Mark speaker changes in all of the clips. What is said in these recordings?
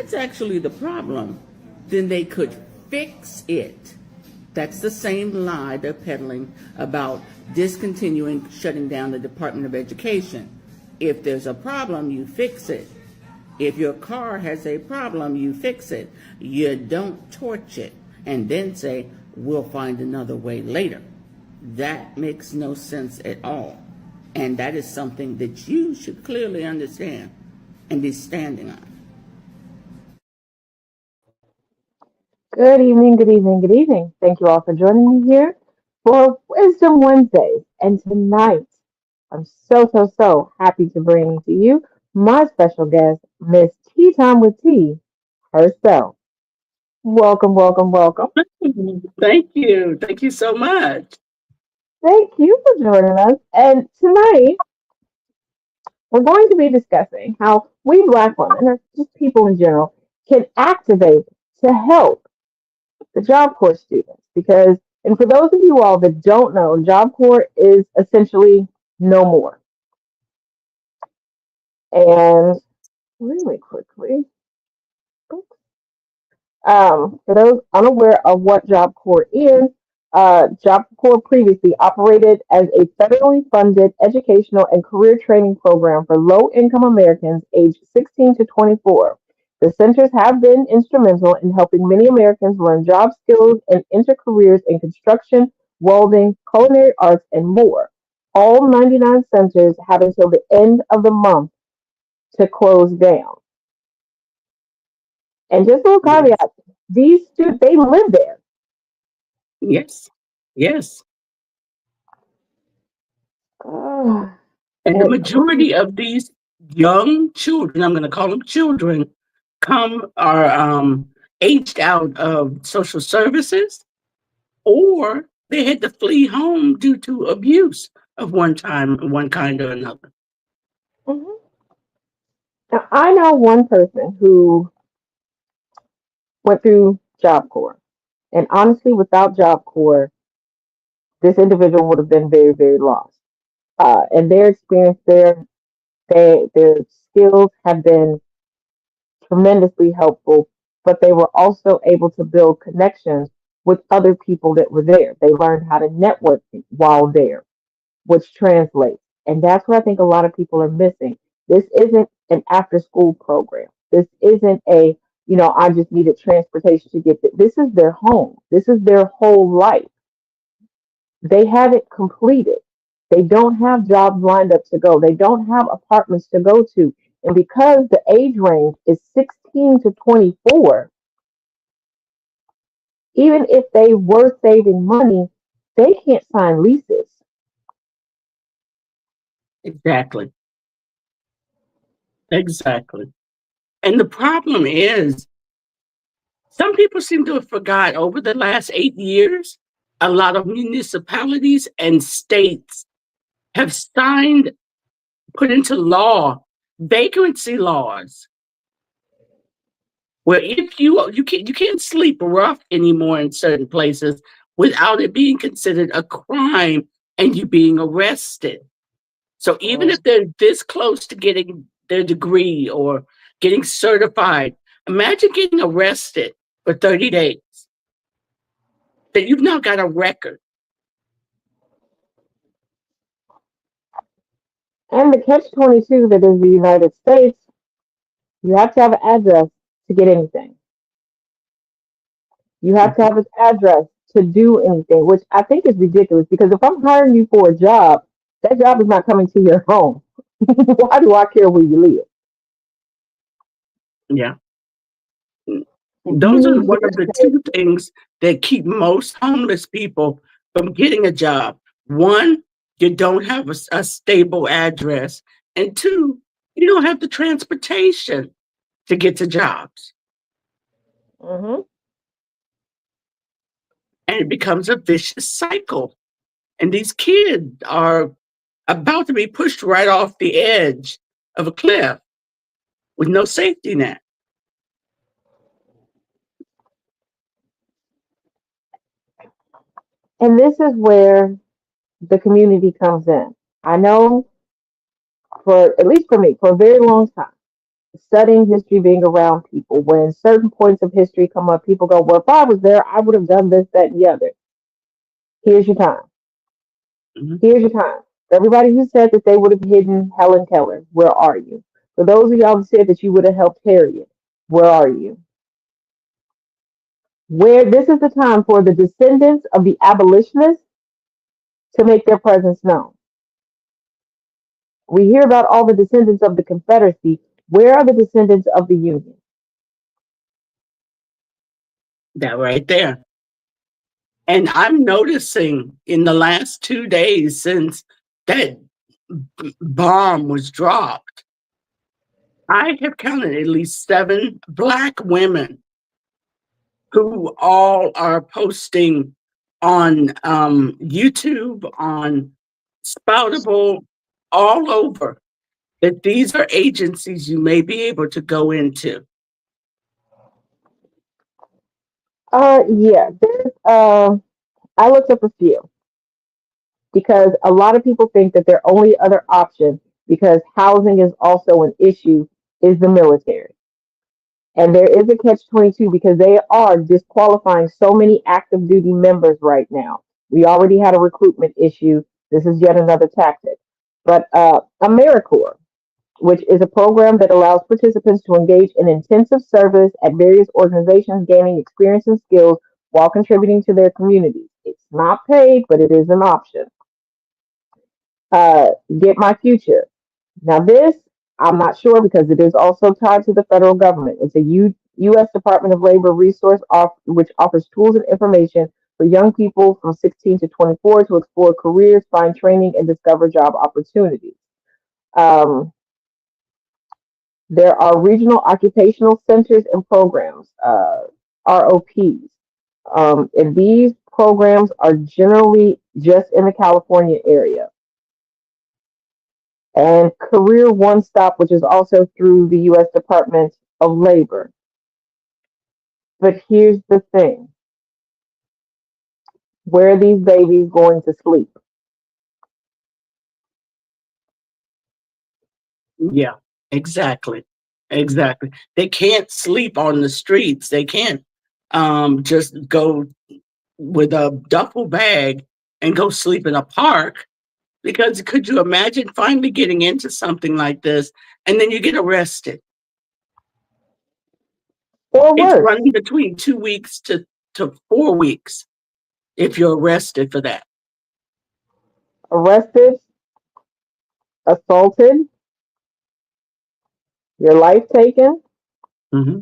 Speaker 1: that's actually the problem, then they could fix it. That's the same lie they're peddling about discontinuing, shutting down the Department of Education. If there's a problem, you fix it. If your car has a problem, you fix it. You don't torch it and then say, we'll find another way later. That makes no sense at all. And that is something that you should clearly understand and be standing on.
Speaker 2: Good evening, good evening, good evening. Thank you all for joining me here for Wisdom Wednesdays. And tonight, I'm so happy to bring to you my special guest, Miss Tea Time with Tea herself. Welcome, welcome, welcome.
Speaker 3: Thank you. Thank you so much.
Speaker 2: Thank you for joining us. And tonight, we're going to be discussing how we Black women, or just people in general, can activate to help the Job Corps students. Because, and for those of you all that don't know, Job Corps is essentially no more. And really quickly, for those unaware of what Job Corps is, Job Corps previously operated as a federally funded educational and career training program for low income Americans aged 16 to 24. The centers have been instrumental in helping many Americans learn job skills and enter careers in construction, welding, culinary arts, and more. All 99 centers have until the end of the month to close down. And just a little
Speaker 3: Yes.
Speaker 2: caveat, these students, they live there.
Speaker 3: Yes. Yes.
Speaker 2: Uh,
Speaker 3: And the
Speaker 2: and
Speaker 3: majority of these young children, I'm going to call them children, are aged out of social services, or they had to flee home due to abuse of one kind or another.
Speaker 2: mhm. Now, I know one person who went through Job Corps. And honestly, without Job Corps, this individual would have been very lost. And their experience there, their skills have been tremendously helpful, but they were also able to build connections with other people that were there. They learned how to network while there, which translates. And that's what I think a lot of people are missing. This isn't an after school program. This isn't a, I just needed transportation to get there. This is their home. This is their whole life. They have it completed. They don't have jobs lined up to go. They don't have apartments to go to. And because the age range is 16 to 24, even if they were saving money, they can't sign leases.
Speaker 3: Exactly. Exactly. And the problem is, some people seem to have forgot over the last 8 years, a lot of municipalities and states have put into law vagrancy laws, where if you can't sleep rough anymore in certain places without it being considered a crime and you being arrested. So even
Speaker 2: Mm.
Speaker 3: if they're this close to getting their degree or getting certified, imagine getting arrested for 30 days. That you've now got a record.
Speaker 2: And the catch 22 that is the United States, you have to have an address to get anything. You have to
Speaker 3: Mhm.
Speaker 2: have an address to do anything, which I think is ridiculous because if I'm hiring you for a job, that job is not coming to your home. Why do I care where you live?
Speaker 3: Yeah. Mm.
Speaker 2: If you
Speaker 3: Those are
Speaker 2: need
Speaker 3: one of the two things that keep most homeless people from getting a job. One, you don't have a stable address. And two, you don't have the transportation to get to jobs.
Speaker 2: hmm
Speaker 3: And it becomes a vicious cycle. And these kids are about to be pushed right off the edge of a cliff with no safety net.
Speaker 2: And this is where the community comes in. I know for, at least for me, for a very long time, studying history, being around people, when certain points of history come up, people go, well, if I was there, I would have done this, that, and the other. Here's your time.
Speaker 3: Mhm.
Speaker 2: Here's your time. For everybody who said that they would have hidden Helen Keller, where are you? For those of y'all who said that you would have helped Harriet, where are you? Where this is the time for the descendants of the abolitionists to make their presence known. We hear about all the descendants of the Confederacy. Where are the descendants of the Union?
Speaker 3: That right there. And I'm noticing in the last 2 days since that bomb was dropped, I have counted at least 7 Black women who all are posting on YouTube, on Spoutable, all over, that these are agencies you may be able to go into.
Speaker 2: Yeah, there's, I looked up a few because a lot of people think that their only other option, because housing is also an issue, is the military. And there is a catch 22 because they are disqualifying so many active duty members right now. We already had a recruitment issue. This is yet another tactic. But AmeriCorps, which is a program that allows participants to engage in intensive service at various organizations, gaining experience and skills while contributing to their communities. It's not paid, but it is an option. Get My Future. Now, this, I'm not sure because it is also tied to the federal government. It's a U.S. Department of Labor resource which offers tools and information for young people from 16 to 24 to explore careers, find training, and discover job opportunities. Um, there are regional occupational centers and programs, ROPs. And these programs are generally just in the California area. And Career One Stop, which is also through the U.S. Department of Labor. But here's the thing, where are these babies going to sleep?
Speaker 3: Yeah, exactly. Exactly. They can't sleep on the streets. They can't just go with a duffel bag and go sleep in a park, because could you imagine finally getting into something like this and then you get arrested?
Speaker 2: Or
Speaker 3: It's
Speaker 2: worse,
Speaker 3: running between 2 weeks to 4 weeks if you're arrested for that.
Speaker 2: arrested, assaulted, your life taken.
Speaker 3: Hmm.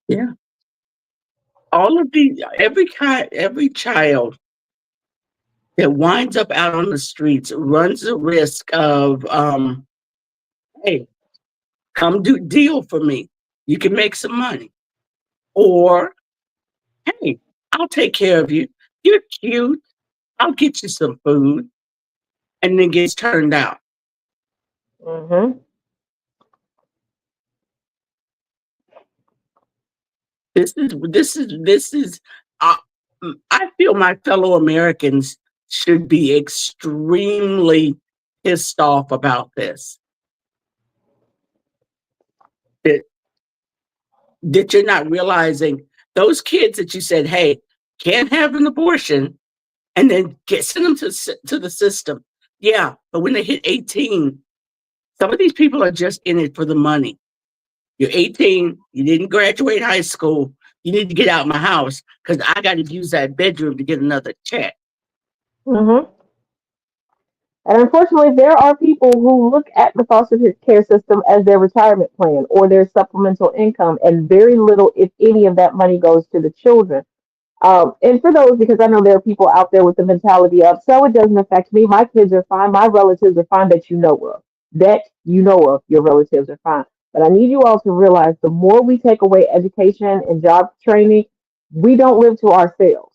Speaker 3: Yeah. All of these, every child that winds up out on the streets runs the risk of, hey, come do deal for me. You can make some money. Or, hey, I'll take care of you. You're cute. I'll get you some food. And then gets turned out.
Speaker 2: Hmm.
Speaker 3: This is uh, I feel my fellow Americans should be extremely pissed off about this. That that you're not realizing those kids that you said, hey, can't have an abortion, and then send them to the system. Yeah, but when they hit 18, some of these people are just in it for the money. You're 18, you didn't graduate high school, you need to get out of my house because I got to use that bedroom to get another check.
Speaker 2: Hmm. And unfortunately, there are people who look at the foster care system as their retirement plan or their supplemental income, and very little, if any, of that money goes to the children. And for those, because I know there are people out there with the mentality of, so it doesn't affect me. My kids are fine. My relatives are fine that you know of. That you know of, your relatives are fine. But I need you all to realize the more we take away education and job training, we don't live to ourselves.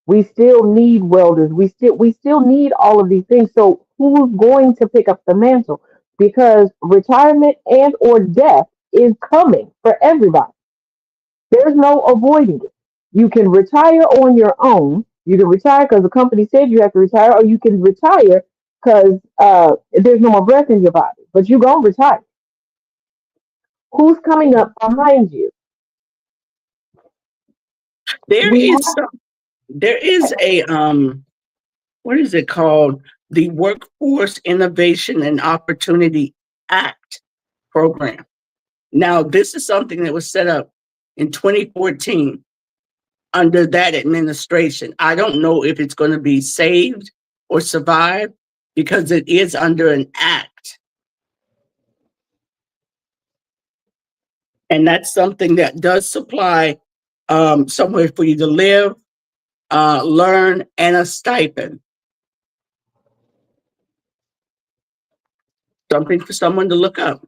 Speaker 2: We still need welders. We still need all of these things. So who's going to pick up the mantle? Because retirement and or death is coming for everybody. There's no avoiding it. You can retire on your own. You can retire because the company said you have to retire, or you can retire because there's no more breath in your body, but you're going to retire. Who's coming up behind you?
Speaker 3: There
Speaker 2: We
Speaker 3: is some, there is a what is it called? The Workforce Innovation and Opportunity Act program. Now, this is something that was set up in 2014 under that administration. I don't know if it's going to be saved or survive because it is under an act. And that's something that does supply somewhere for you to live, learn, and a stipend. Something for someone to look up.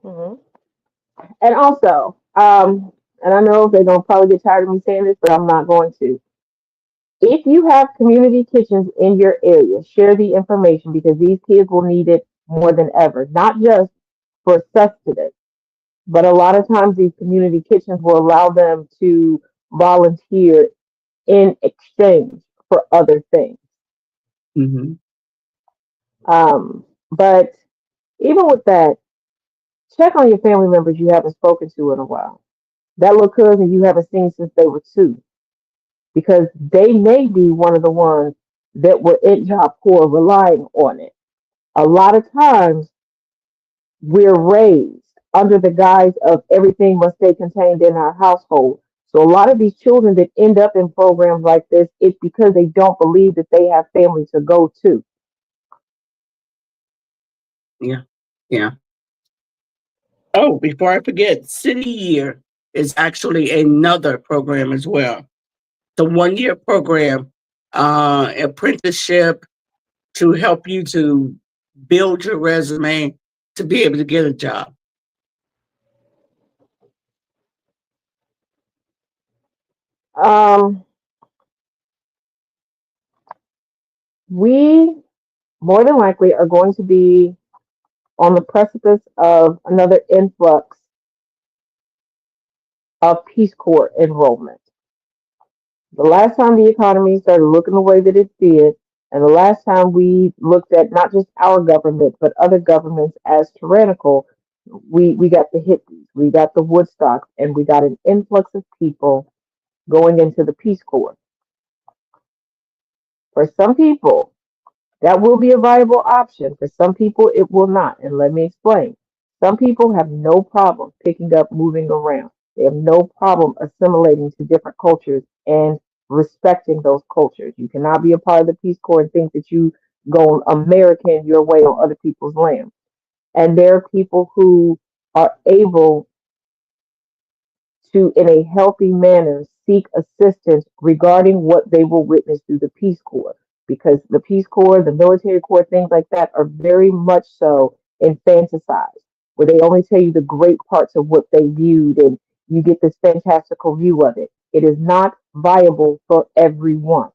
Speaker 2: Mhm. And also, and I know they're gonna probably get tired of me saying this, but I'm not going to. If you have community kitchens in your area, share the information because these kids will need it more than ever, not just for sustenance, but a lot of times these community kitchens will allow them to volunteer in exchange for other things.
Speaker 3: Mm-hmm.
Speaker 2: But even with that, check on your family members you haven't spoken to in a while. That little cousin you haven't seen since they were 2, because they may be one of the ones that were in Job Corps relying on it. A lot of times we're raised under the guise of everything must stay contained in our household. So a lot of these children that end up in programs like this, it's because they don't believe that they have family to go to.
Speaker 3: Yeah. Yeah. Oh, before I forget, City Year is actually another program as well. The 1 year program, apprenticeship to help you to build your resume to be able to get a job.
Speaker 2: Um, we more than likely are going to be on the precipice of another influx of Peace Corps enrollment. The last time the economy started looking the way that it did, and the last time we looked at not just our government, but other governments as tyrannical, we got the hippies, we got the Woodstocks, and we got an influx of people going into the Peace Corps. For some people, that will be a viable option. For some people, it will not. And let me explain. Some people have no problem picking up, moving around. They have no problem assimilating to different cultures and respecting those cultures. You cannot be a part of the Peace Corps and think that you go American your way on other people's land. And there are people who are able to, in a healthy manner, seek assistance regarding what they will witness through the Peace Corps. Because the Peace Corps, the military corps, things like that are very much so infanticized, where they only tell you the great parts of what they viewed and you get this fantastical view of it. It is not viable for everyone.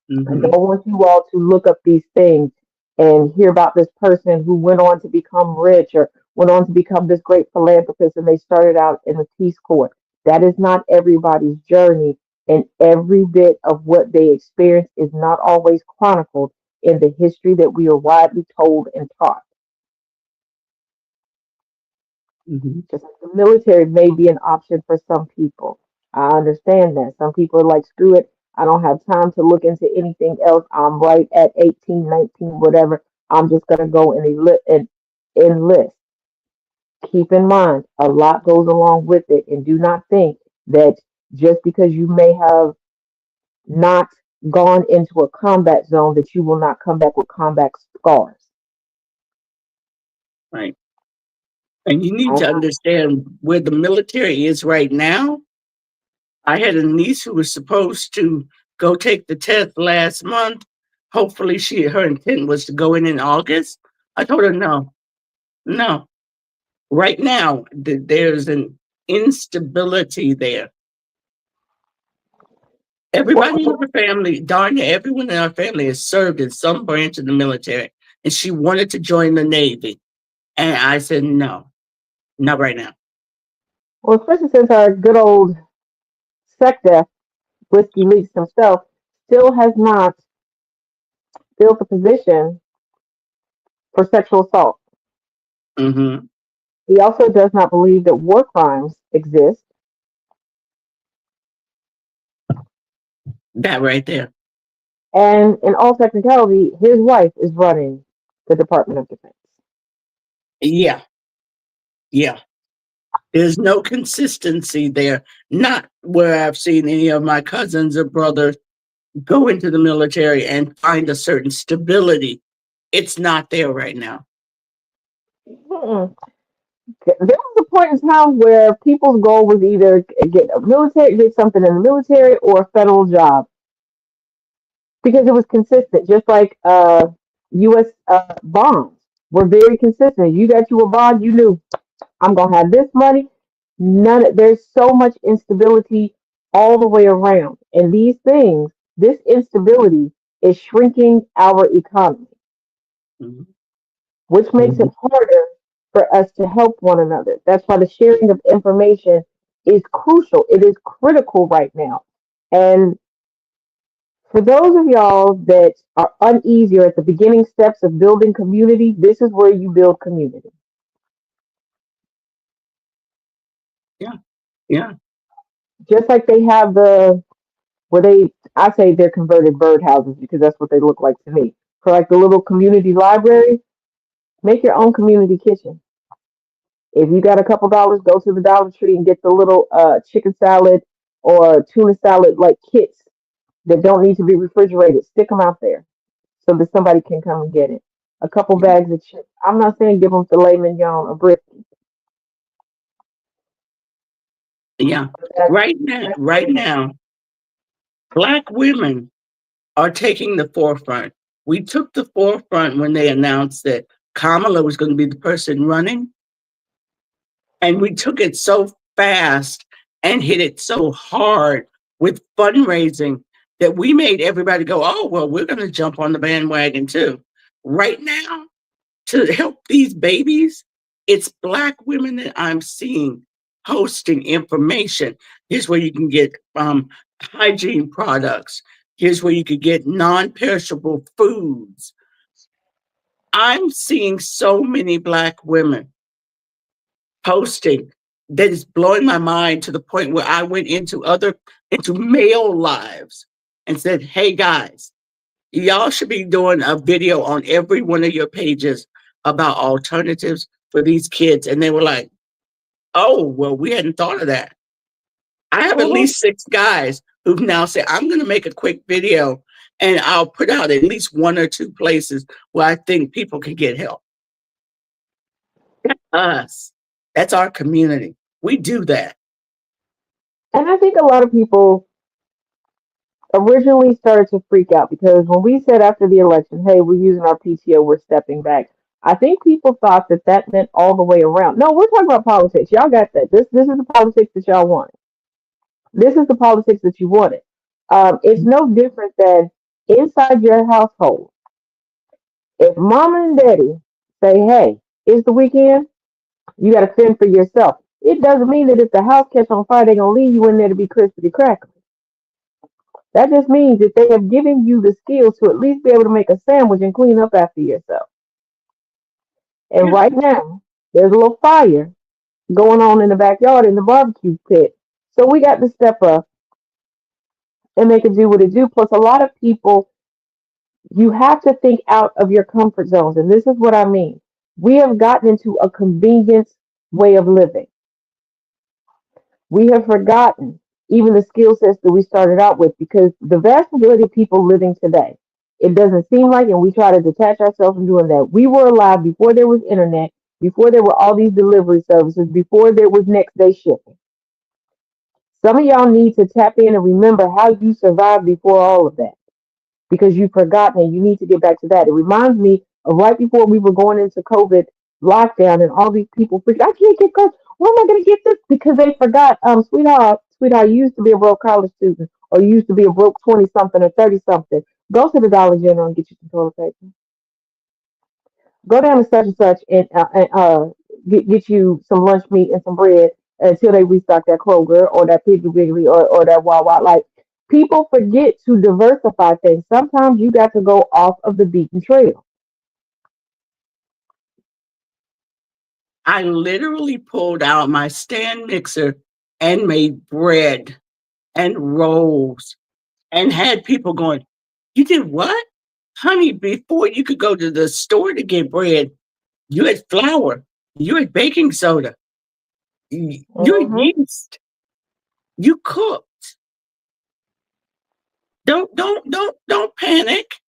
Speaker 2: I
Speaker 3: Mm-hmm.
Speaker 2: don't want you all to look up these things and hear about this person who went on to become rich or went on to become this great philanthropist and they started out in the Peace Corps. That is not everybody's journey, and every bit of what they experience is not always chronicled in the history that we are widely told and taught.
Speaker 3: Mm-hmm.
Speaker 2: Just like the military may be an option for some people. I understand that. Some people are like, screw it. I don't have time to look into anything else. I'm right at 18, 19, whatever. I'm just going to go and enlist. Keep in mind, a lot goes along with it. And do not think that just because you may have not gone into a combat zone, that you will not come back with combat scars.
Speaker 3: Right. And you need
Speaker 2: I
Speaker 3: to
Speaker 2: know.
Speaker 3: understand where the military is right now. I had a niece who was supposed to go take the test last month. Hopefully, her intent was to go in August. I told her no, no. Right now, there's an instability there. Everybody in
Speaker 2: Well,
Speaker 3: her family, darn near everyone in our family has served in some branch of the military, and she wanted to join the Navy. And I said, no, not right now.
Speaker 2: well, especially since our good old SecDef, Whiskey Leaks himself, still has not filled the position for sexual assault.
Speaker 3: Mm-hmm.
Speaker 2: He also does not believe that war crimes exist.
Speaker 3: That right there.
Speaker 2: And in all technicality, his wife is running the Department of Defense.
Speaker 3: Yeah. Yeah. There's no consistency there. Not where I've seen any of my cousins or brothers go into the military and find a certain stability. It's not there right now.
Speaker 2: Mm-mm. There was a point in time where people's goal was either get something in the military or a federal job because it was consistent. Just like U.S. Bonds were very consistent. You got you a bond, you knew I'm gonna have this money. There's so much instability all the way around, and these things, this instability is shrinking our economy,
Speaker 3: Mhm.
Speaker 2: which makes it
Speaker 3: Mhm.
Speaker 2: harder for us to help one another. That's why the sharing of information is crucial. It is critical right now. And for those of y'all that are uneasy or at the beginning steps of building community, this is where you build community.
Speaker 3: Yeah. Yeah.
Speaker 2: Just like they have I say they're converted birdhouses because that's what they look like to me. For like the little community library, make your own community kitchen. If you got a couple dollars, go to the Dollar Tree and get the little chicken salad or tuna salad like kits that don't need to be refrigerated. Stick them out there so that somebody can come and get it. A couple bags of chips. I'm not saying give them filet mignon or brisket.
Speaker 3: Yeah.
Speaker 2: That's,
Speaker 3: Right now, Black women are taking the forefront. We took the forefront when they announced that Kamala was going to be the person running, and we took it so fast and hit it so hard with fundraising that we made everybody go, oh, well, we're going to jump on the bandwagon too. Right now, to help these babies, it's Black women that I'm seeing posting information. Here's where you can get hygiene products. Here's where you could get non-perishable foods. I'm seeing so many Black women posting that is blowing my mind to the point where I went into male lives and said, hey guys, y'all should be doing a video on every one of your pages about alternatives for these kids. And they were like, oh, well, we hadn't thought of that. I have at
Speaker 2: Mhm.
Speaker 3: least 6 guys who've now said, I'm going to make a quick video and I'll put out at least 1 or 2 places where I think people can get help. Us. That's our community. We do that.
Speaker 2: And I think a lot of people originally started to freak out because when we said after the election, hey, we're using our PTO, we're stepping back. I think people thought that that meant all the way around. No, we're talking about politics. Y'all got that. This is the politics that y'all want. This is the politics that you wanted. It's no different than inside your household. If mama and daddy say, hey, it's the weekend, you got to fend for yourself. It doesn't mean that if the house catch on fire, they're going to leave you in there to be crispy crackly. That just means that they have given you the skills to at least be able to make a sandwich and clean up after yourself. And
Speaker 3: Yeah.
Speaker 2: right now, there's a little fire going on in the backyard in the barbecue pit. So we got to step up and make it do what it do. Plus, a lot of people, you have to think out of your comfort zones. And this is what I mean. We have gotten into a convenience way of living. We have forgotten even the skill sets that we started out with because the vast majority of people living today, it doesn't seem like, and we try to detach ourselves from doing that. We were alive before there was internet, before there were all these delivery services, before there was next day shipping. Some of y'all need to tap in and remember how you survived before all of that because you've forgotten and you need to get back to that. It reminds me of right before we were going into COVID lockdown and all these people freaked, I can't get COVID. Where am I going to get this? Because they forgot, sweetheart, you used to be a broke college student or you used to be a broke 20 something or 30 something. Go to the Dollar General and get you some toilet paper. Go down to such and such and get you some lunch meat and some bread until they restock that Kroger or that Piggly Wiggly or that Wawa. Like, People forget to diversify things. Sometimes you got to go off of the beaten trail.
Speaker 3: I literally pulled out my stand mixer and made bread and rolls and had people going, "You did what? Honey, before you could go to the store to get bread, you had flour, you had baking soda, you had
Speaker 2: Hmm.
Speaker 3: yeast, you cooked. Don't panic.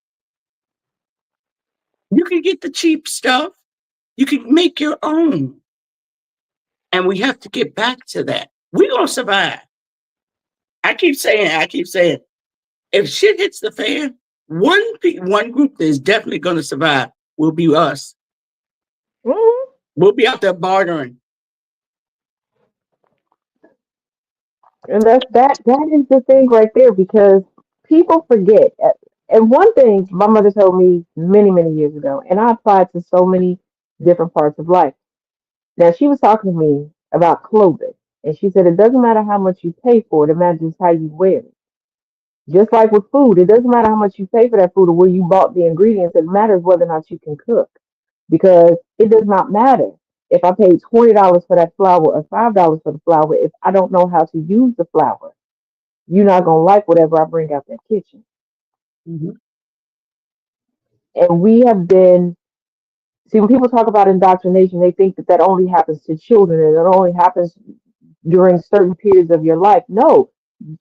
Speaker 3: You can get the cheap stuff. You can make your own." And we have to get back to that. We're gonna survive. I keep saying, if shit hits the fan, one group that is definitely gonna survive will be us.
Speaker 2: Hmm.
Speaker 3: We'll be out there bartering.
Speaker 2: And that is the thing right there because people forget. And one thing my mother told me many years ago, and I applied to so many different parts of life. Now she was talking to me about clothing, and she said it doesn't matter how much you pay for it; it matters how you wear it. Just like with food, it doesn't matter how much you pay for that food or where you bought the ingredients. It matters whether or not you can cook, because it does not matter if I paid $20 for that flour or $5 for the flour. If I don't know how to use the flour, you're not gonna like whatever I bring out that kitchen.
Speaker 3: Mhm.
Speaker 2: And we have been see when people talk about indoctrination, they think that that only happens to children and it only happens during certain periods of your life. No,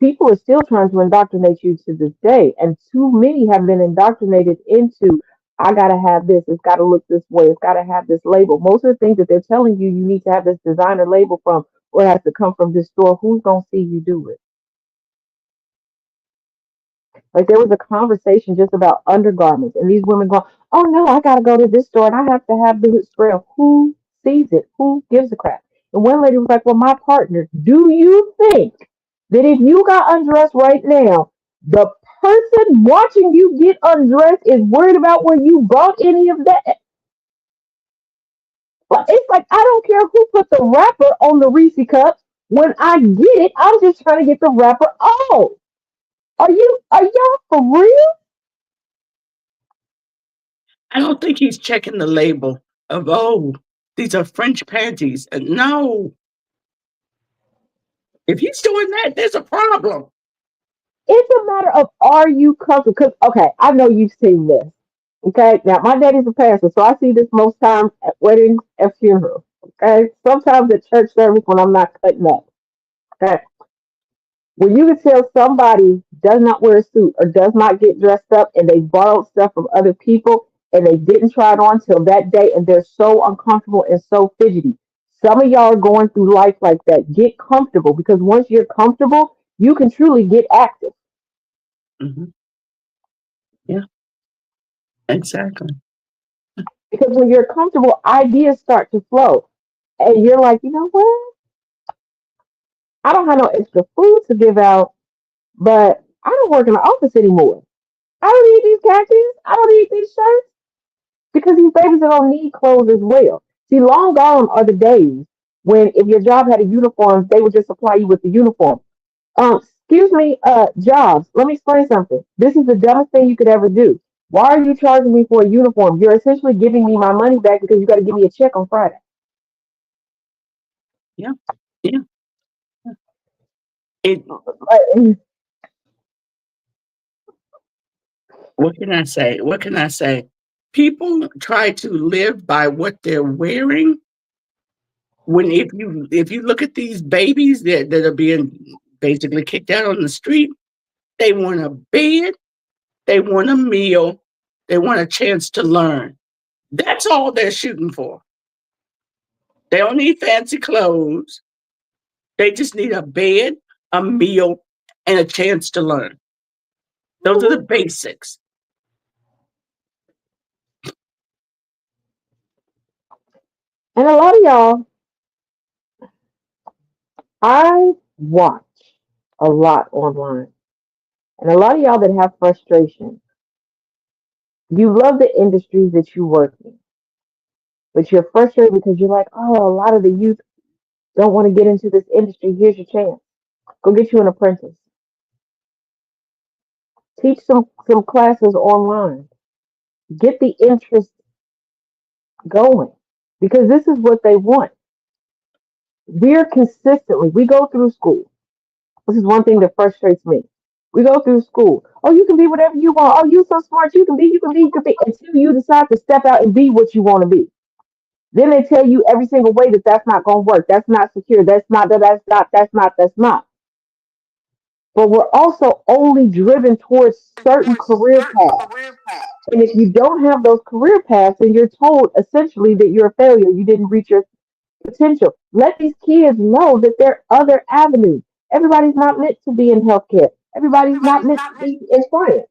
Speaker 2: people are still trying to indoctrinate you to this day, and too many have been indoctrinated into. I gotta have this. It's gotta look this way. It's gotta have this label. Most of the things that they're telling you, you need to have this designer label from, or it has to come from this store. Who's gonna see you do it? Like there was a conversation just about undergarments, and these women go, "Oh no, I gotta go to this store and I have to have the spray." Who sees it? Who gives a crap? And one lady was like, "Well, my partner. Do you think that if you got undressed right now, the person watching you get undressed is worried about where you bought any of that?" Well, it's like I don't care who put the wrapper on the Reese cups. When I get it, I'm just trying to get the wrapper off. Are y'all for real?
Speaker 3: I don't think he's checking the label of, oh, these are French panties. No, if he's doing that, there's a problem.
Speaker 2: It's a matter of are you comfortable? Because okay, I know you've seen this. Okay, now my daddy's a pastor, so I see this most times at weddings and funerals. Okay, sometimes at church service when I'm not cutting up. Okay, when you can tell somebody does not wear a suit or does not get dressed up, and they borrowed stuff from other people and they didn't try it on till that day, and they're so uncomfortable and so fidgety. Some of y'all are going through life like that. Get comfortable, because once you're comfortable, you can truly get active.
Speaker 3: Mhm. Yeah, exactly.
Speaker 2: Because when you're comfortable, ideas start to flow. And you're like, you know what? I don't have no extra food to give out, but I don't work in the office anymore. I don't need these khakis. I don't need these shirts. Because these babies are gonna need clothes as well. See, long gone are the days when if your job had a uniform, they would just supply you with the uniform. Excuse me, jobs. Let me explain something. This is the dumbest thing you could ever do. Why are you charging me for a uniform? You're essentially giving me my money back because you got to give me a check on Friday.
Speaker 3: Yeah, yeah. It.
Speaker 2: Like,
Speaker 3: What can I say? What can I say? People try to live by what they're wearing. When if you look at these babies that are being basically kicked out on the street, they want a bed, they want a meal, they want a chance to learn. That's all they're shooting for. They don't need fancy clothes. They just need a bed, a meal, and a chance to learn. Those are the basics.
Speaker 2: and a lot of y'all, I watch a lot online. And a lot of y'all that have frustration, you love the industries that you work in, but you're frustrated because you're like, oh, a lot of the youth don't want to get into this industry. Here's your chance. Go get you an apprentice. Teach some classes online. Get the interest going because this is what they want. We go through school. This is one thing that frustrates me. We go through school. Oh, you can be whatever you want. Oh, you so smart. You can be until you decide to step out and be what you want to be. Then they tell you every single way that that's not going to work. That's not secure. That's not. But we're also only driven towards certain career paths. And if you don't have those career paths, then you're told essentially that you're a failure. You didn't reach your potential. Let these kids know that there are other avenues. Everybody's not meant to be in healthcare. Everybody's not meant to be in science.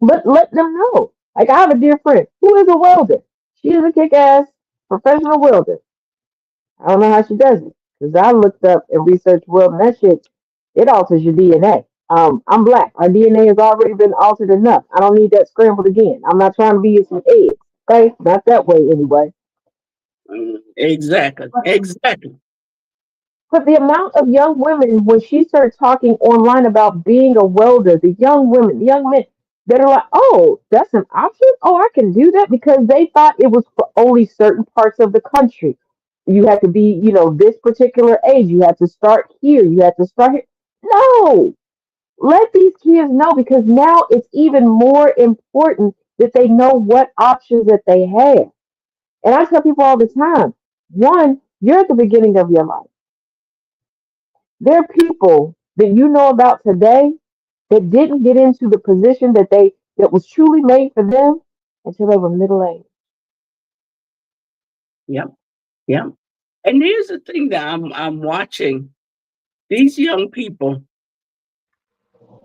Speaker 2: But let them know. Like I have a dear friend who is a welder. She is a kick-ass professional welder. I don't know how she does it because I looked up and researched welding. That shit, it alters your DNA. I'm black. Our DNA has already been altered enough. I don't need that scrambled again. I'm not trying to be some eggs. Okay, not that way anyway.
Speaker 3: Exactly. Exactly.
Speaker 2: But the amount of young women, when she started talking online about being a welder, the young women, the young men that are like, oh, that's an option? Oh, I can do that because they thought it was for only certain parts of the country. You had to be, this particular age. You had to start here. You had to start here. No, let these kids know because now it's even more important that they know what options that they have. And I tell people all the time, one, you're at the beginning of your life. There are people that you know about today that didn't get into the position that was truly made for them until they were middle aged.
Speaker 3: Yep. Yep. And here's the thing that I'm watching these young people.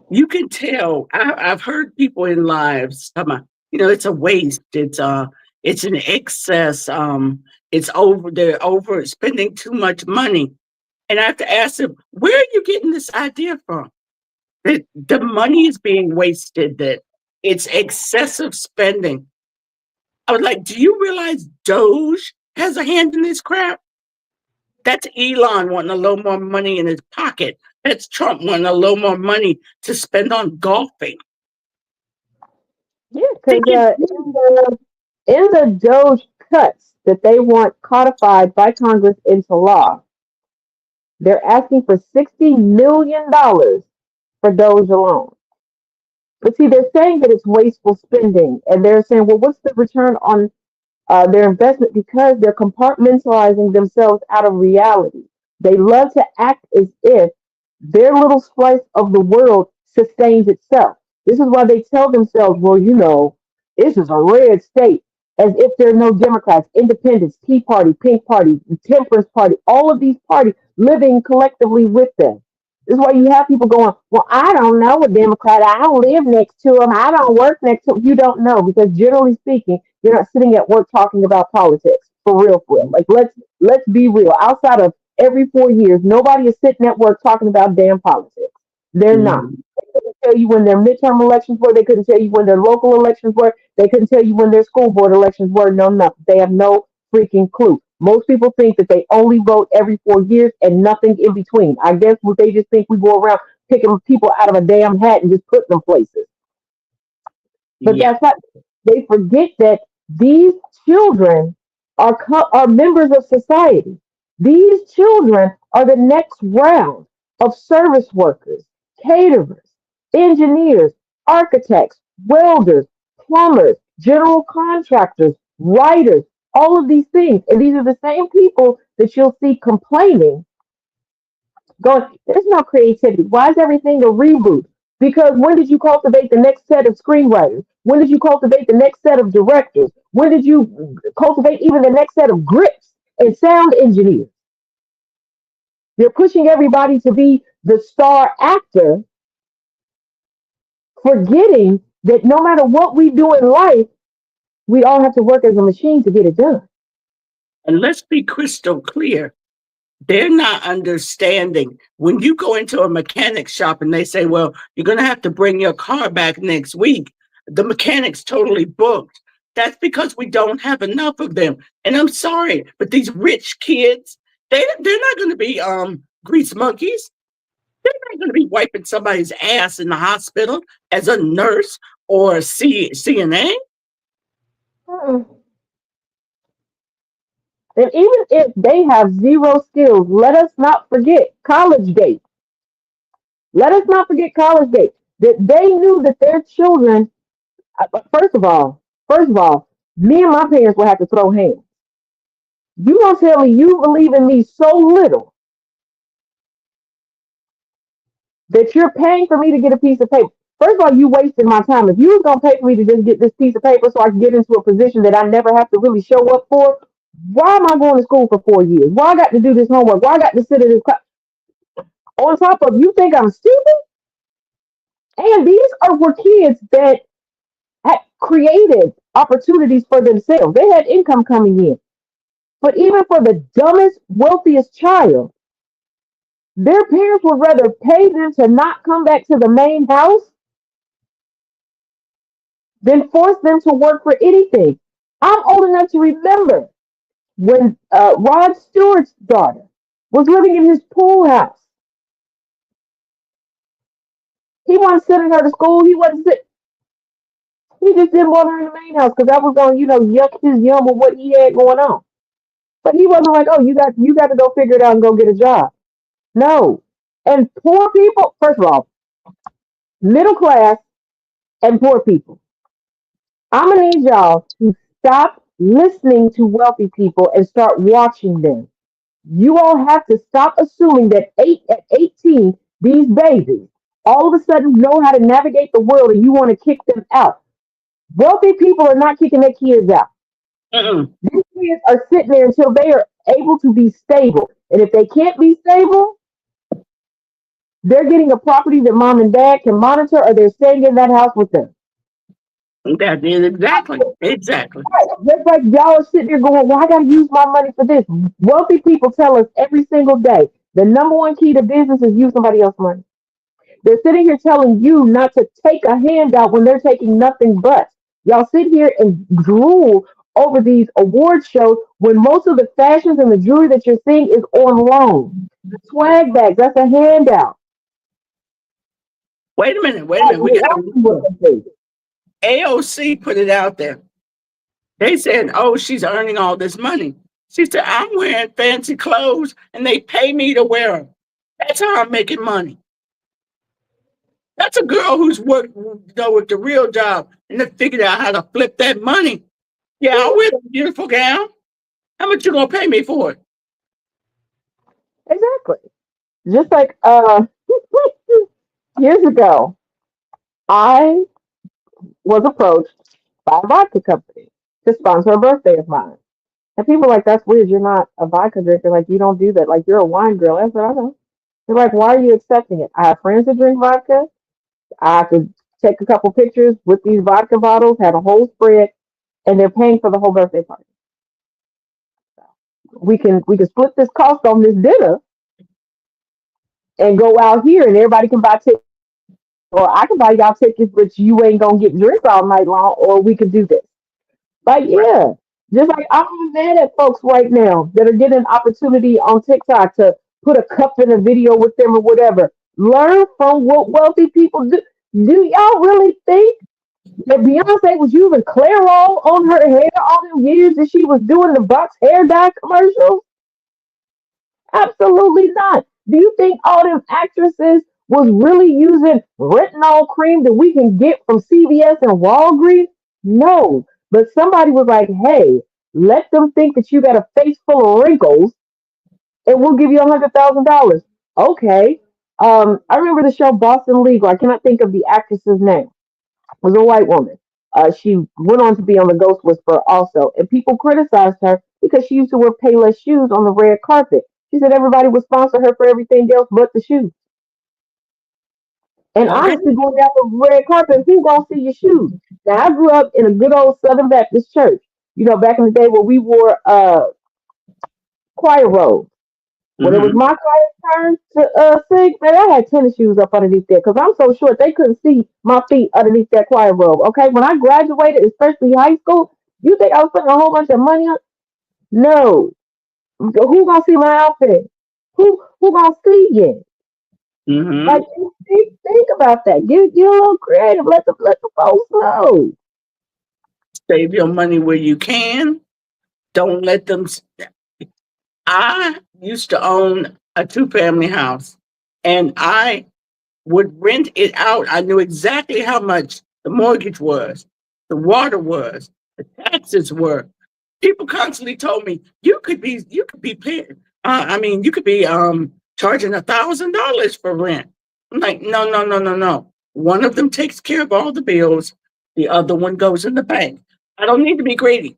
Speaker 3: You can tell. I've heard people in lives talking about, it's a waste. It's an excess. It's over. They're over spending too much money. And I have to ask them, where are you getting this idea from? That the money is being wasted. That it's excessive spending. I was like, do you realize Doge has a hand in this crap? That's Elon wanting a little more money in his pocket. That's Trump wanting a little more money to spend on golfing.
Speaker 2: Yeah, because in the Doge cuts that they want codified by Congress into law, they're asking for $60 million for Doge alone. But see, they're saying that it's wasteful spending, and they're saying, well, what's the return on their investment because they're compartmentalizing themselves out of reality. They love to act as if their little slice of the world sustains itself. This is why they tell themselves, well, this is a red state, as if there are no Democrats, Independents, Tea Party, Pink Party, Temperance Party, all of these parties living collectively with them. This is why you have people going, well, I don't know a Democrat. I don't live next to them. I don't work next to them. You don't know because generally speaking, you're not sitting at work talking about politics for real, for real. Like let's be real. Outside of every 4 years, nobody is sitting at work talking about damn politics. They're not.
Speaker 3: Mhm.
Speaker 2: They couldn't tell you when their midterm elections were. They couldn't tell you when their local elections were. They couldn't tell you when their school board elections were. No, nothing. They have no freaking clue. Most people think that they only vote every 4 years and nothing in between. I guess what they just think we go around picking people out of a damn hat and just putting them places. But
Speaker 3: Yeah.
Speaker 2: that's not. They forget that these children are members of society. These children are the next round of service workers, caterers, engineers, architects, welders, plumbers, general contractors, writers, all of these things. And these are the same people that you'll see complaining going, there's no creativity. Why is everything a reboot? Because when did you cultivate the next set of screenwriters? When did you cultivate the next set of directors? When did you cultivate even the next set of grips and sound engineers? You're pushing everybody to be the star actor, forgetting that no matter what we do in life, we all have to work as a machine to get it done.
Speaker 3: And let's be crystal clear. They're not understanding when you go into a mechanic shop and they say, well, you're going to have to bring your car back next week. The mechanic's totally booked. That's because we don't have enough of them. And I'm sorry, but these rich kids, they're not going to be grease monkeys. not going to be wiping somebody's ass in the hospital as a nurse or a CNA.
Speaker 2: Mm-mm. And even if they have zero skills, let us not forget College Gate. Let us not forget College Gate. That they knew that their children. First of all, me and my parents will have to throw hands. You gonna tell me you believe in me so little that you're paying for me to get a piece of paper? First of all, you wasted my time. If you was gonna pay for me to just get this piece of paper so I can get into a position that I never have to really show up for, why am I going to school for 4 years? Why I got to do this homework? Why I got to sit in this class? On top of you think I'm stupid? And these are for kids that had created opportunities for themselves. They had income coming in. But even for the dumbest, wealthiest child, their parents would rather pay them to not come back to the main house than force them to work for anything. I'm old enough to remember when Rod Stewart's daughter was living in his pool house. He wasn't sending her to school. He just didn't want her in the main house because that was going, yuck his yum of what he had going on. But he wasn't like, oh, you got to go figure it out and go get a job. No. And poor people, first of all, middle class and poor people. I'm gonna need y'all to stop listening to wealthy people and start watching them. You all have to stop assuming that at 18, these babies all of a sudden know how to navigate the world and you want to kick them out. Wealthy people are not kicking their kids out.
Speaker 3: Mm-mm.
Speaker 2: These kids are sitting there until they are able to be stable. And if they can't be stable, they're getting a property that mom and dad can monitor or they're staying in that house with them.
Speaker 3: That is exactly.
Speaker 2: Right. Just like y'all are sitting there going, well, I got to use my money for this. Wealthy people tell us every single day the number one key to business is use somebody else's money. They're sitting here telling you not to take a handout when they're taking nothing but. Y'all sit here and drool over these award shows when most of the fashions and the jewelry that you're seeing is on loan. The swag bags, that's a handout.
Speaker 3: Wait a minute.
Speaker 2: That's
Speaker 3: We got
Speaker 2: what they do.
Speaker 3: AOC put it out there. They said, oh, she's earning all this money. She said, I'm wearing fancy clothes and they pay me to wear them. That's how I'm making money. That's a girl who's worked with the real job and then figured out how to flip that money. Yeah, I'll wear the beautiful gown. How much you gonna pay me for it?
Speaker 2: Exactly. Just like years ago, I was approached by a vodka company to sponsor a birthday of mine. And people were like, that's weird. You're not a vodka drinker. Like, you don't do that. Like, you're a wine girl. I said, I know. They're like, why are you accepting it? I have friends that drink vodka. I could take a couple pictures with these vodka bottles, have a whole spread, and they're paying for the whole birthday party. We can split this cost on this dinner and go out here and everybody can buy tickets. Or I can buy y'all tickets, but you ain't gonna get drinks all night long, or we could do this. Like, yeah. Just like I'm mad at folks right now that are getting an opportunity on TikTok to put a cup in a video with them or whatever. Learn from what wealthy people do. Do y'all really think that Beyonce was using Clairol on her hair all them years that she was doing the Bucks hair dye commercials? Absolutely not. Do you think all them actresses was really using retinol cream that we can get from CVS and Walgreens? No. But somebody was like, hey, let them think that you got a face full of wrinkles and we'll give you $100,000. Okay. I remember the show Boston Legal. I cannot think of the actress's name. It was a white woman. She went on to be on the Ghost Whisperer also, and people criticized her because she used to wear Payless shoes on the red carpet. She said everybody would sponsor her for everything else but the shoes. And
Speaker 3: Okay.
Speaker 2: honestly, going down the red carpet, who's gonna see your shoes? Now, I grew up in a good old Southern Baptist church. Back in the day where we wore choir robes. When it was
Speaker 3: Mm-hmm.
Speaker 2: my choir turn to sing, man, I had tennis shoes up underneath there because I'm so short they couldn't see my feet underneath that choir robe. Okay, when I graduated, especially high school, you think I was spending a whole bunch of money on? No. Who gonna see my outfit? Who gonna see it? Like,
Speaker 3: Hmm.
Speaker 2: think about that. Get a little creative. Let the folks know.
Speaker 3: Save your money where you can. Don't let them. I used to own a two-family house, and I would rent it out. I knew exactly how much the mortgage was, the water was, the taxes were. People constantly told me you could be paying. You could be charging $1,000 for rent. I'm like, no, no, no, no, no. One of them takes care of all the bills. The other one goes in the bank. I don't need to be greedy.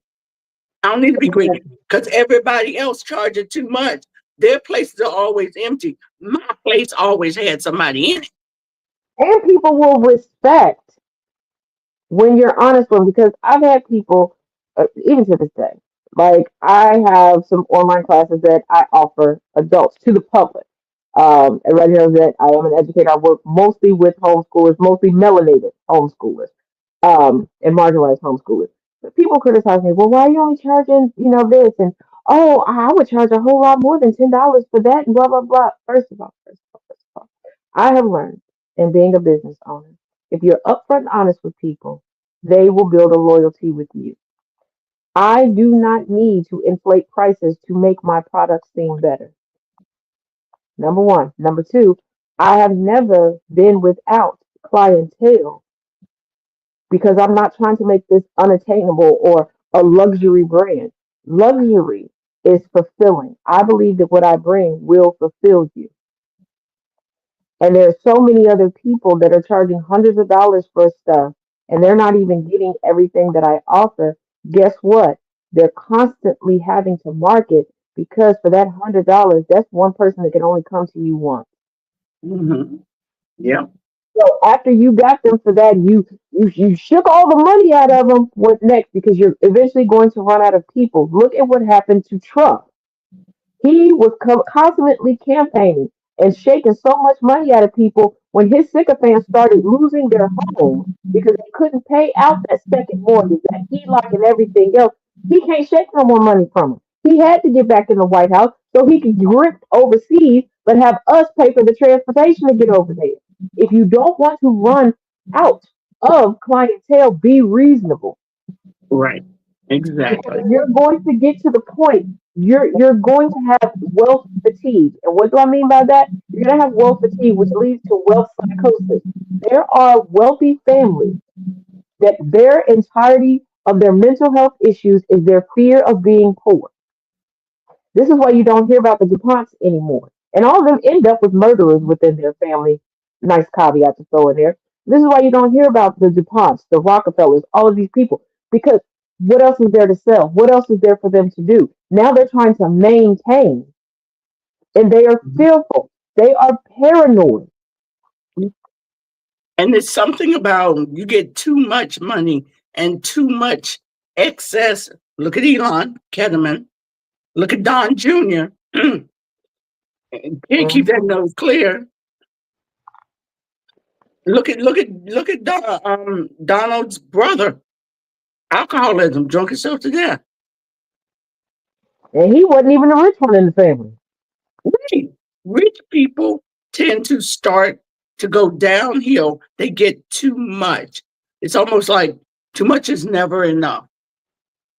Speaker 3: I don't need to be greedy because everybody else charging too much. Their places are always empty. My place always had somebody in it.
Speaker 2: And people will respect when you're honest with them, because I've had people, even to this day, like I have some online classes that I offer adults to the public. Everybody knows that I am an educator. I work mostly with homeschoolers, mostly melanated homeschoolers, and marginalized homeschoolers. But people criticize me. Well, why are you only charging, this? And oh, I would charge a whole lot more than $10 for that, and blah blah blah. First of all, I have learned in being a business owner, if you're upfront and honest with people, they will build a loyalty with you. I do not need to inflate prices to make my product seem better. Number one. Number two, I have never been without clientele because I'm not trying to make this unattainable or a luxury brand. Luxury is fulfilling. I believe that what I bring will fulfill you. And there are so many other people that are charging hundreds of dollars for stuff and they're not even getting everything that I offer. Guess what? They're constantly having to market because for that $100, that's one person that can only come to you once.
Speaker 3: Hmm. Yeah.
Speaker 2: So after you got them for that, you shook all the money out of them. What next? Because you're eventually going to run out of people. Look at what happened to Trump. He was constantly campaigning and shaking so much money out of people when his sycophants started losing their homes because they couldn't pay out that second mortgage, that HELOC, and everything else. He can't shake no more money from them. He had to get back in the White House so he could grip overseas, but have us pay for the transportation to get over there. If you don't want to run out of clientele, be reasonable
Speaker 3: Right.
Speaker 2: because
Speaker 3: Exactly.
Speaker 2: you're going to get to the point you're going to have wealth fatigue. And what do I mean by that? You're going to have wealth fatigue, which leads to wealth psychosis. There are wealthy families that their entirety of their mental health issues is their fear of being poor. This is why you don't hear about the DuPonts anymore. And all of them end up with murderers within their family. Nice caveat to throw in there. This is why you don't hear about the DuPonts, the Rockefellers, all of these people. Because what else is there to sell? What else is there for them to do? Now they're trying to maintain and they are fearful. They are paranoid.
Speaker 3: And there's something about you get too much money and too much excess. Look at Elon Ketterman. Look at Don Jr. Can't keep that
Speaker 2: Mhm.
Speaker 3: nose clear. Look at Donald's brother. Alcoholism, drunk himself to death.
Speaker 2: And he wasn't even the rich one in the family.
Speaker 3: Right. Rich people tend to start to go downhill. They get too much. It's almost like too much is never enough.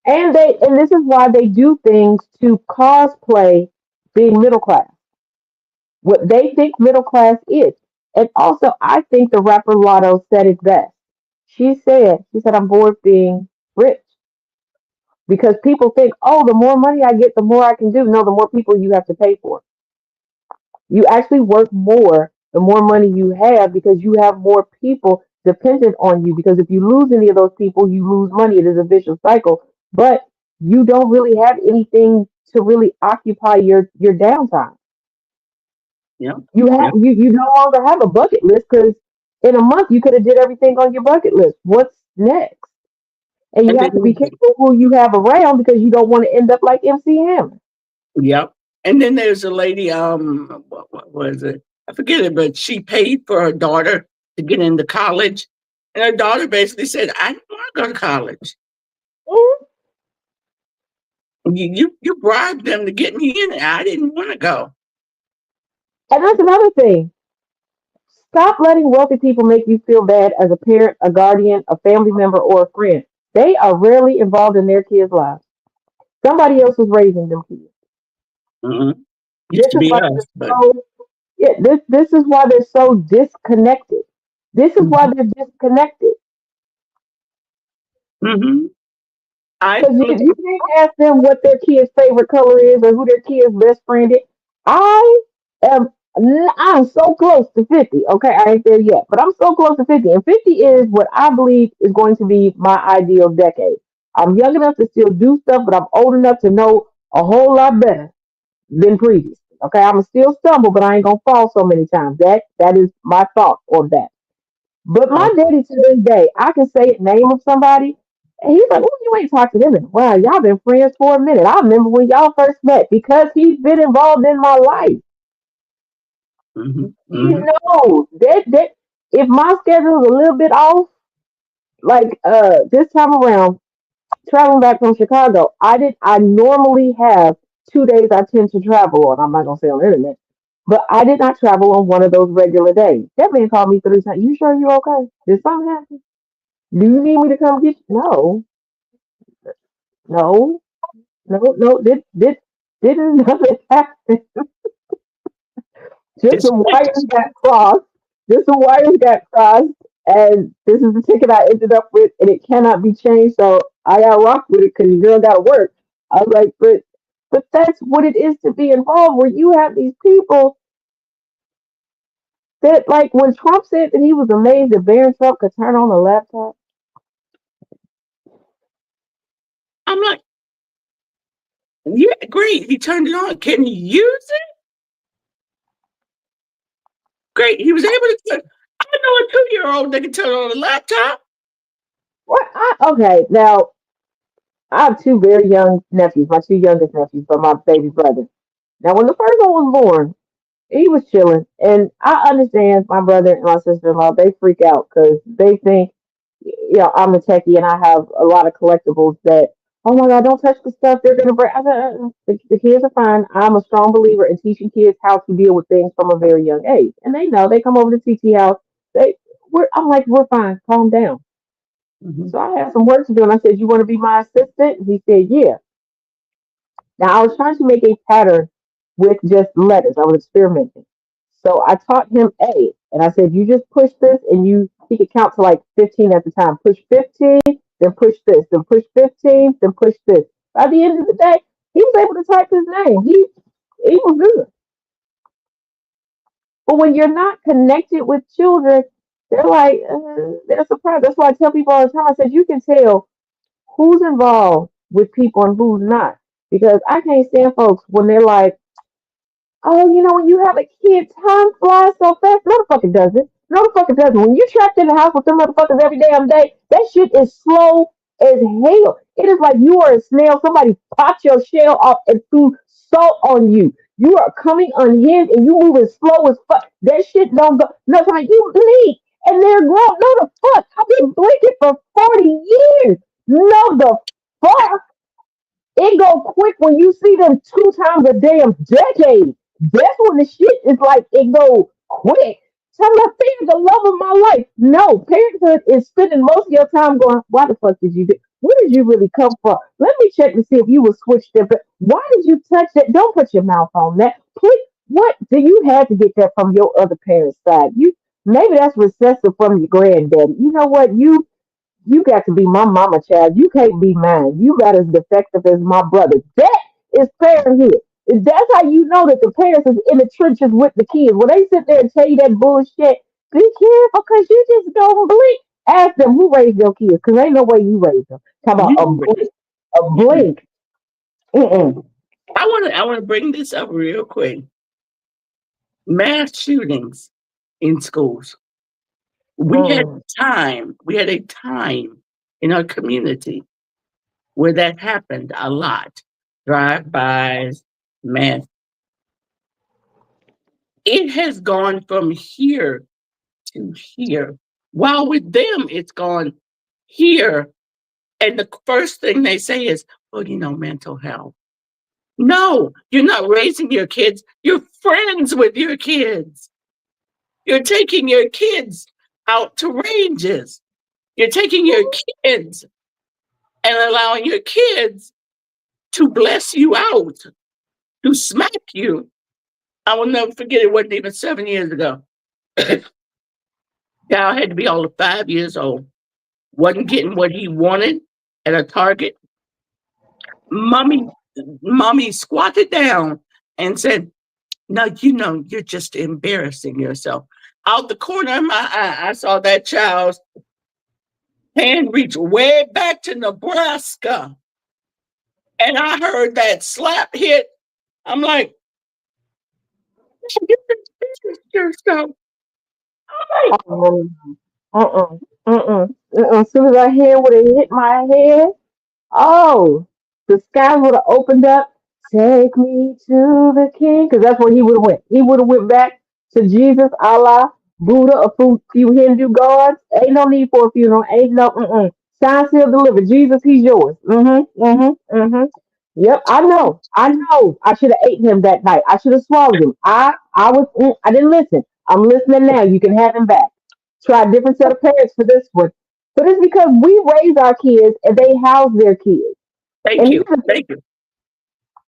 Speaker 2: And this is why they do things to cosplay being middle class. What they think middle class is. And also, I think the rapper Lotto said it best. She said, I'm bored being rich because people think, oh, the more money I get, the more I can do. No, the more people you have to pay for. You actually work more the more money you have because you have more people dependent on you. Because if you lose any of those people, you lose money. It is a vicious cycle. But you don't really have anything to really occupy your downtime.
Speaker 3: Yeah.
Speaker 2: You have
Speaker 3: Yeah.
Speaker 2: you no longer have a bucket list because in a month you could have did everything on your bucket list. What's next? And you
Speaker 3: And
Speaker 2: have to be
Speaker 3: then
Speaker 2: careful who you have around because you don't want to end up like MC Hammer.
Speaker 3: yep. And then there's a lady, what was it? I forget it, but she paid for her daughter to get into college. And her daughter basically said, I don't want to go to college.
Speaker 2: Mhm.
Speaker 3: You bribed them to get me in. I didn't want to go.
Speaker 2: And that's another thing. Stop letting wealthy people make you feel bad as a parent, a guardian, a family member, or a friend. They are rarely involved in their kids' lives. Somebody else is raising them kids.
Speaker 3: Mm-hmm.
Speaker 2: This
Speaker 3: Used to
Speaker 2: is
Speaker 3: be
Speaker 2: why
Speaker 3: us,
Speaker 2: they're
Speaker 3: but
Speaker 2: so yeah, this is why they're so disconnected. This is why
Speaker 3: mm-hmm.
Speaker 2: they're disconnected.
Speaker 3: Mm-hmm. I
Speaker 2: Because
Speaker 3: look.
Speaker 2: you can't ask them what their kid's favorite color is or who their kid's best friend is. I am I'm so close to 50. Okay, I ain't there yet, but I'm so close to 50. And 50 is what I believe is going to be my ideal decade. I'm young enough to still do stuff, but I'm old enough to know a whole lot better than previous. Okay, I'm still stumble, but I ain't gonna fall so many times. That is my thought on that. But my
Speaker 3: Oh,
Speaker 2: daddy to this day, I can say the name of somebody, and he's like, "Oh, you ain't talked to them in a while. Y'all been friends for a minute. I remember when y'all first met because he's been involved in my life.
Speaker 3: mm-hmm.
Speaker 2: He
Speaker 3: Mm-hmm.
Speaker 2: knows that if my schedule is a little bit off, like this time around, traveling back from Chicago, I normally have 2 days I tend to travel on. I'm not gonna say on the internet. But I did not travel on one of those regular days. That man called me 3 times. You sure you okay? Did something happen? Do you need me to come get you? No, no, no. Didn't nothing happen. Just
Speaker 3: It's
Speaker 2: some wires got crossed. Just some wires got crossed, and this is the ticket I ended up with, and it cannot be changed. So I got to rock with it because your girl got to work. I was like, but that's what it is to be involved. Where you have these people that, like, when Trump said that he was amazed that Barron Trump could turn on a laptop.
Speaker 3: I'm like, yeah, great. He turned it on. Can you use it? Great. He was able to turn. I know a 2-year-old that can turn on a laptop.
Speaker 2: What? Okay, now I have two very young nephews, my two youngest nephews, but my baby brother. Now, when the first one was born, he was chilling, and I understand my brother and my sister-in-law. They freak out because they think, I'm a techie and I have a lot of collectibles that. Oh my God! Don't touch the stuff. They're gonna break. I said, the kids are fine. I'm a strong believer in teaching kids how to deal with things from a very young age, and they know. They come over to TT house. I'm like, we're fine. Calm down.
Speaker 3: Mm-hmm.
Speaker 2: So I had some work to do, and I said, "You want to be my assistant?" And he said, "Yeah." Now I was trying to make a pattern with just letters. I was experimenting. So I taught him A, and I said, "You just push this, and he could count to like 15 at the time. Push 15, then push this, then push 15, then push this." By the end of the day, he was able to type his name. He was good. But when you're not connected with children, they're like they're surprised. That's why I tell people all the time. I said you can tell who's involved with people and who's not. Because I can't stand folks when they're like, "Oh, when you have a kid, time flies so fast." No, the fuck it doesn't. No, the fuck it doesn't. When you're trapped in the house with them motherfuckers every damn day, that shit is slow as hell. It is like you are a snail. Somebody popped your shell off and threw salt on you. You are coming unhinged and you moving slow as fuck. That shit don't go. No, it's like you blink and they're grown. No, the fuck. I've been blinking for 40 years. No, the fuck. It go quick when you see them 2 times a damn decade. That's when the shit is like it go quick. So I'm not saying the love of my life. No, parenthood is spending most of your time going, why the fuck did you do? Where did you really come from? Let me check to see if you were switched different. Why did you touch that? Don't put your mouth on that. Please, what do you have to get that from your other parent's side? You maybe that's recessive from your granddaddy. You know what? You got to be my mama child. You can't be mine. You got as defective as my brother. That is parenthood. And that's how you know that the parents is in the trenches with the kids. When they sit there and tell you that bullshit, be careful because you just don't blink. Ask them who raised your kids because ain't no way you raised them. Talk about a
Speaker 3: You,
Speaker 2: blink. A blink. Mm-mm.
Speaker 3: I want to bring this up real quick. Mass shootings in schools.
Speaker 2: Mm.
Speaker 3: We had a time in our community where that happened a lot. Drive-bys, mass. It has gone from here to here. While with them, it's gone here. And the first thing they say is, well, mental health. No, you're not raising your kids. You're friends with your kids. You're taking your kids out to ranges. You're taking your kids and allowing your kids to bless you out, to smack you. I will never forget it. Wasn't even 7 years ago. Child had to be all of 5 years old. Wasn't getting what he wanted at a Target. Mommy, mommy squatted down and said, "No, you're just embarrassing yourself." Out the corner of my eye, I saw that child's hand reach way back to Nebraska. And I heard that slap hit. I'm like, "You embarrassed yourself." I'm like,
Speaker 2: As soon as I hear would have hit my head, oh, the sky would have opened up. Take me to the King, because that's where he would have went. He would have went back to Jesus, Allah, Buddha, a few Hindu gods. Ain't no need for a funeral. Ain't no. Sign, seal, deliver. Jesus, he's yours. Yep, I know. I know. I should have ate him that night. I should have swallowed him. I didn't listen. I'm listening now. You can have him back. Try a different set of parents for this one. But it's because we raise our kids and they house their kids.
Speaker 3: thank
Speaker 2: And
Speaker 3: you. Thank you.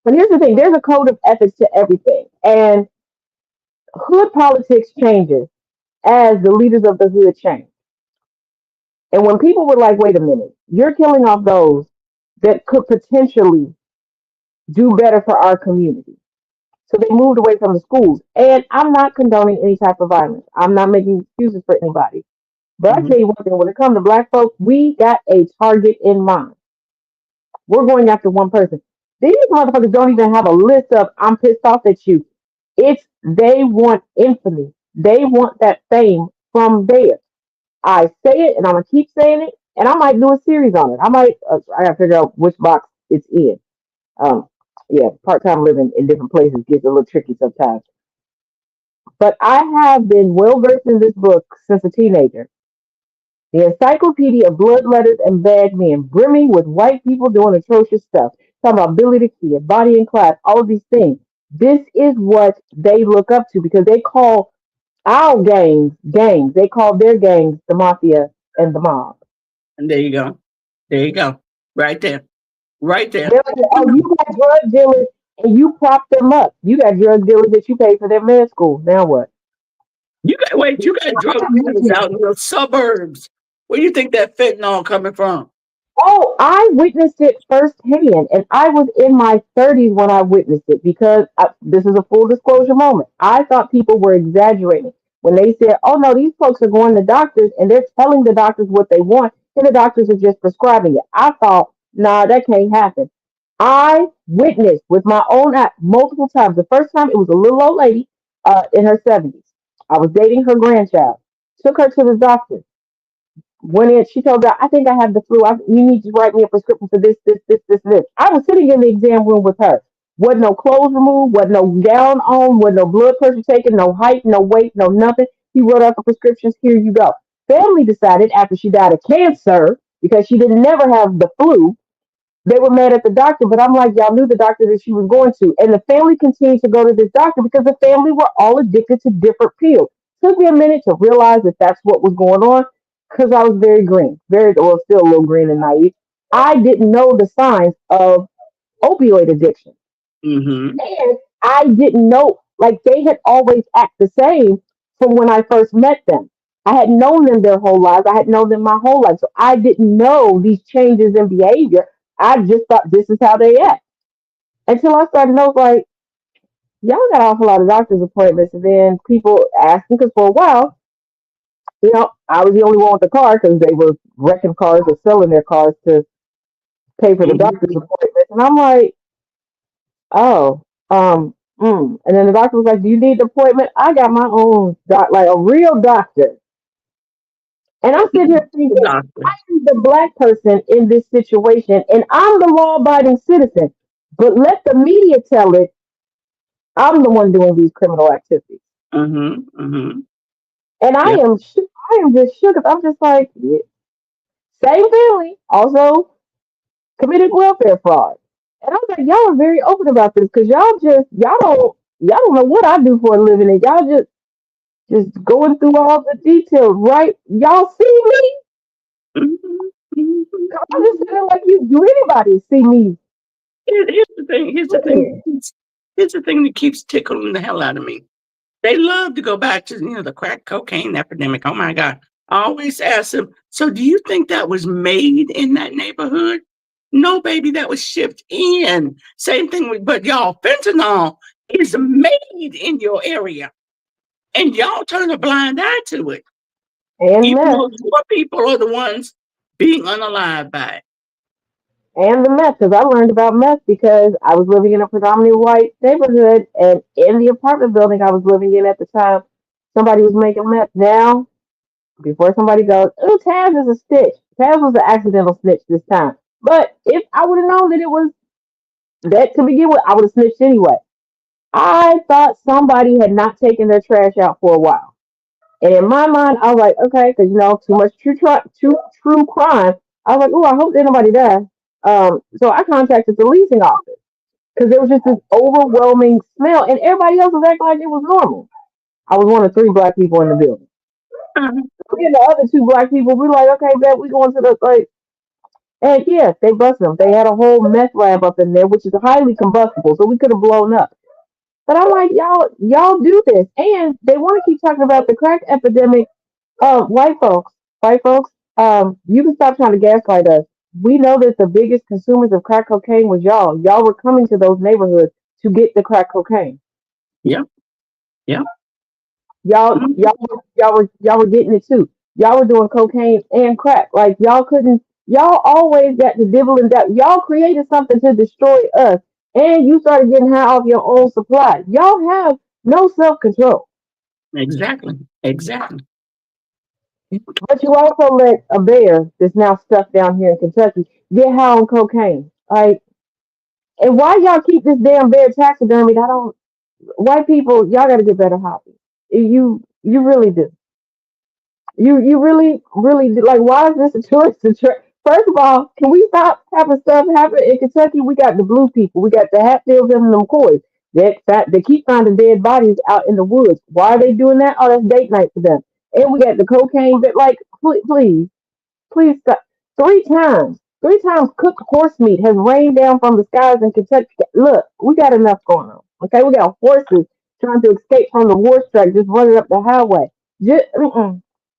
Speaker 2: here's the thing, there's a code of ethics to everything. And hood politics changes as the leaders of the hood change. And when people were like, wait a minute, you're killing off those that could potentially do better for our community. So they moved away from the schools. And I'm not condoning any type of violence. I'm not making excuses for anybody. But I
Speaker 3: Mhm.
Speaker 2: tell you one thing, when it comes to black folks, we got a target in mind. We're going after one person. These motherfuckers don't even have a list of I'm pissed off at you. It's they want infamy. They want that fame from there. I say it and I'm gonna keep saying it, and I might do a series on it. I gotta figure out which box it's in. Um, yeah, part time living in different places gets a little tricky sometimes. But I have been well versed in this book since a teenager. The Encyclopedia of Blood Letters and Bad Men, brimming with white people doing atrocious stuff. Talking about Billy the Kid, Body and Class, all of these things. This is what they look up to because they call our gangs gangs. They call their gangs the mafia and the mob.
Speaker 3: And there you go. There you go. Right there. Right there.
Speaker 2: They're like, oh, you got drug dealers and you prop them up. You got drug dealers that you pay for their med school. Now what?
Speaker 3: You got drug dealers out in the suburbs. Where do you think that fentanyl coming from?
Speaker 2: Oh, I witnessed it firsthand, and I was in my 30s when I witnessed it because this is a full disclosure moment. I thought people were exaggerating when they said, oh no, these folks are going to doctors and they're telling the doctors what they want, and the doctors are just prescribing it. I thought, nah, that can't happen. I witnessed with my own eye multiple times. The first time it was a little old lady in her 70s. I was dating her grandchild. Took her to the doctor. Went in, she told her, I think I have the flu. You need to write me a prescription for this. I was sitting in the exam room with her. Wasn't no clothes removed, wasn't no gown on, wasn't no blood pressure taken, no height, no weight, no nothing. He wrote out the prescriptions. Here you go. Family decided after she died of cancer, because she didn't never have the flu, they were mad at the doctor, but I'm like, y'all knew the doctor that she was going to. And the family continued to go to this doctor because the family were all addicted to different pills. Took me a minute to realize that that's what was going on because I was very green, well, still a little green and naive. I didn't know the signs of opioid addiction.
Speaker 3: Mm-hmm.
Speaker 2: And I didn't know, like, they had always acted the same from when I first met them. I had known them their whole lives. I had known them my whole life. So I didn't know these changes in behavior. I just thought this is how they act. Until I started to know, like, y'all got an awful lot of doctor's appointments. And then people asking, because for a while, I was the only one with the car because they were wrecking cars or selling their cars to pay for the doctor's
Speaker 3: Mm-hmm.
Speaker 2: appointments. And I'm like, oh, and then the doctor was like, "Do you need an appointment?" I got my own doc, like a real doctor. And I'm sitting here thinking,
Speaker 3: Doctor.
Speaker 2: I'm the black person in this situation, and I'm the law-abiding citizen. But let the media tell it I'm the one doing these criminal activities,
Speaker 3: Mm-hmm. Mm-hmm.
Speaker 2: and I
Speaker 3: Yep.
Speaker 2: am I am just shook. I'm just like, yeah, same family, also committed welfare fraud. And I'm like, y'all are very open about this because y'all don't know what I do for a living, and y'all just just going through all the details, right? Y'all see me?
Speaker 3: Mhm, mhm,
Speaker 2: I'm
Speaker 3: mhm.
Speaker 2: just saying, like, you, do anybody see me?
Speaker 3: Here's the thing. Here's the thing that keeps tickling the hell out of me. They love to go back to the crack cocaine epidemic. Oh my God! I always ask them. So, do you think that was made in that neighborhood? No, baby, that was shipped in. Same thing with, but y'all, fentanyl is made in your area, and y'all turn a blind eye to it,
Speaker 2: And
Speaker 3: even
Speaker 2: meth.
Speaker 3: though your people are the ones being unalived by it.
Speaker 2: And the meth, because I learned about meth because I was living in a predominantly white neighborhood, and in the apartment building I was living in at the time, somebody was making meth. Now, before somebody goes, "Oh, Taz is a snitch," Taz was an accidental snitch this time. But if I would have known that it was that to begin with, I would have snitched anyway. I thought somebody had not taken their trash out for a while. And in my mind, I was like, okay, because too much true crime. I was like, oh, I hope that nobody dies. So I contacted the leasing office because there was just this overwhelming smell, and everybody else was acting like it was normal. I was one of three black people in the building.
Speaker 3: Mhm.
Speaker 2: And the other two black people, we like, okay, bet we going to the like, and yeah, they busted them. They had a whole meth lab up in there, which is highly combustible, so we could have blown up. But I'm like, y'all do this, and they want to keep talking about the crack epidemic. White folks, you can stop trying to gaslight us. We know that the biggest consumers of crack cocaine was y'all. Y'all were coming to those neighborhoods to get the crack cocaine.
Speaker 3: Yep, yep.
Speaker 2: Y'all,
Speaker 3: Mhm.
Speaker 2: y'all were getting it too. Y'all were doing cocaine and crack. Like y'all couldn't. Y'all always got to dibble and dab. Y'all created something to destroy us, and you started getting high off your own supply. Y'all have no self control.
Speaker 3: Exactly, exactly.
Speaker 2: But you also let a bear that's now stuck down here in Kentucky get high on cocaine. Like, and why y'all keep this damn bear taxidermied? I don't. White people, y'all got to get better hobbies. You really do. You really do. Like, why is this a tourist attraction? First of all, can we stop having stuff happen in Kentucky? We got the blue people. We got the Hatfields and them Coys. They keep finding dead bodies out in the woods. Why are they doing that? Oh, that's date night for them. And we got the cocaine. But like, please. Please stop. Three times cooked horse meat has rained down from the skies in Kentucky. Look, we got enough going on. Okay, we got horses trying to escape from the war strike, just running up the highway. Just,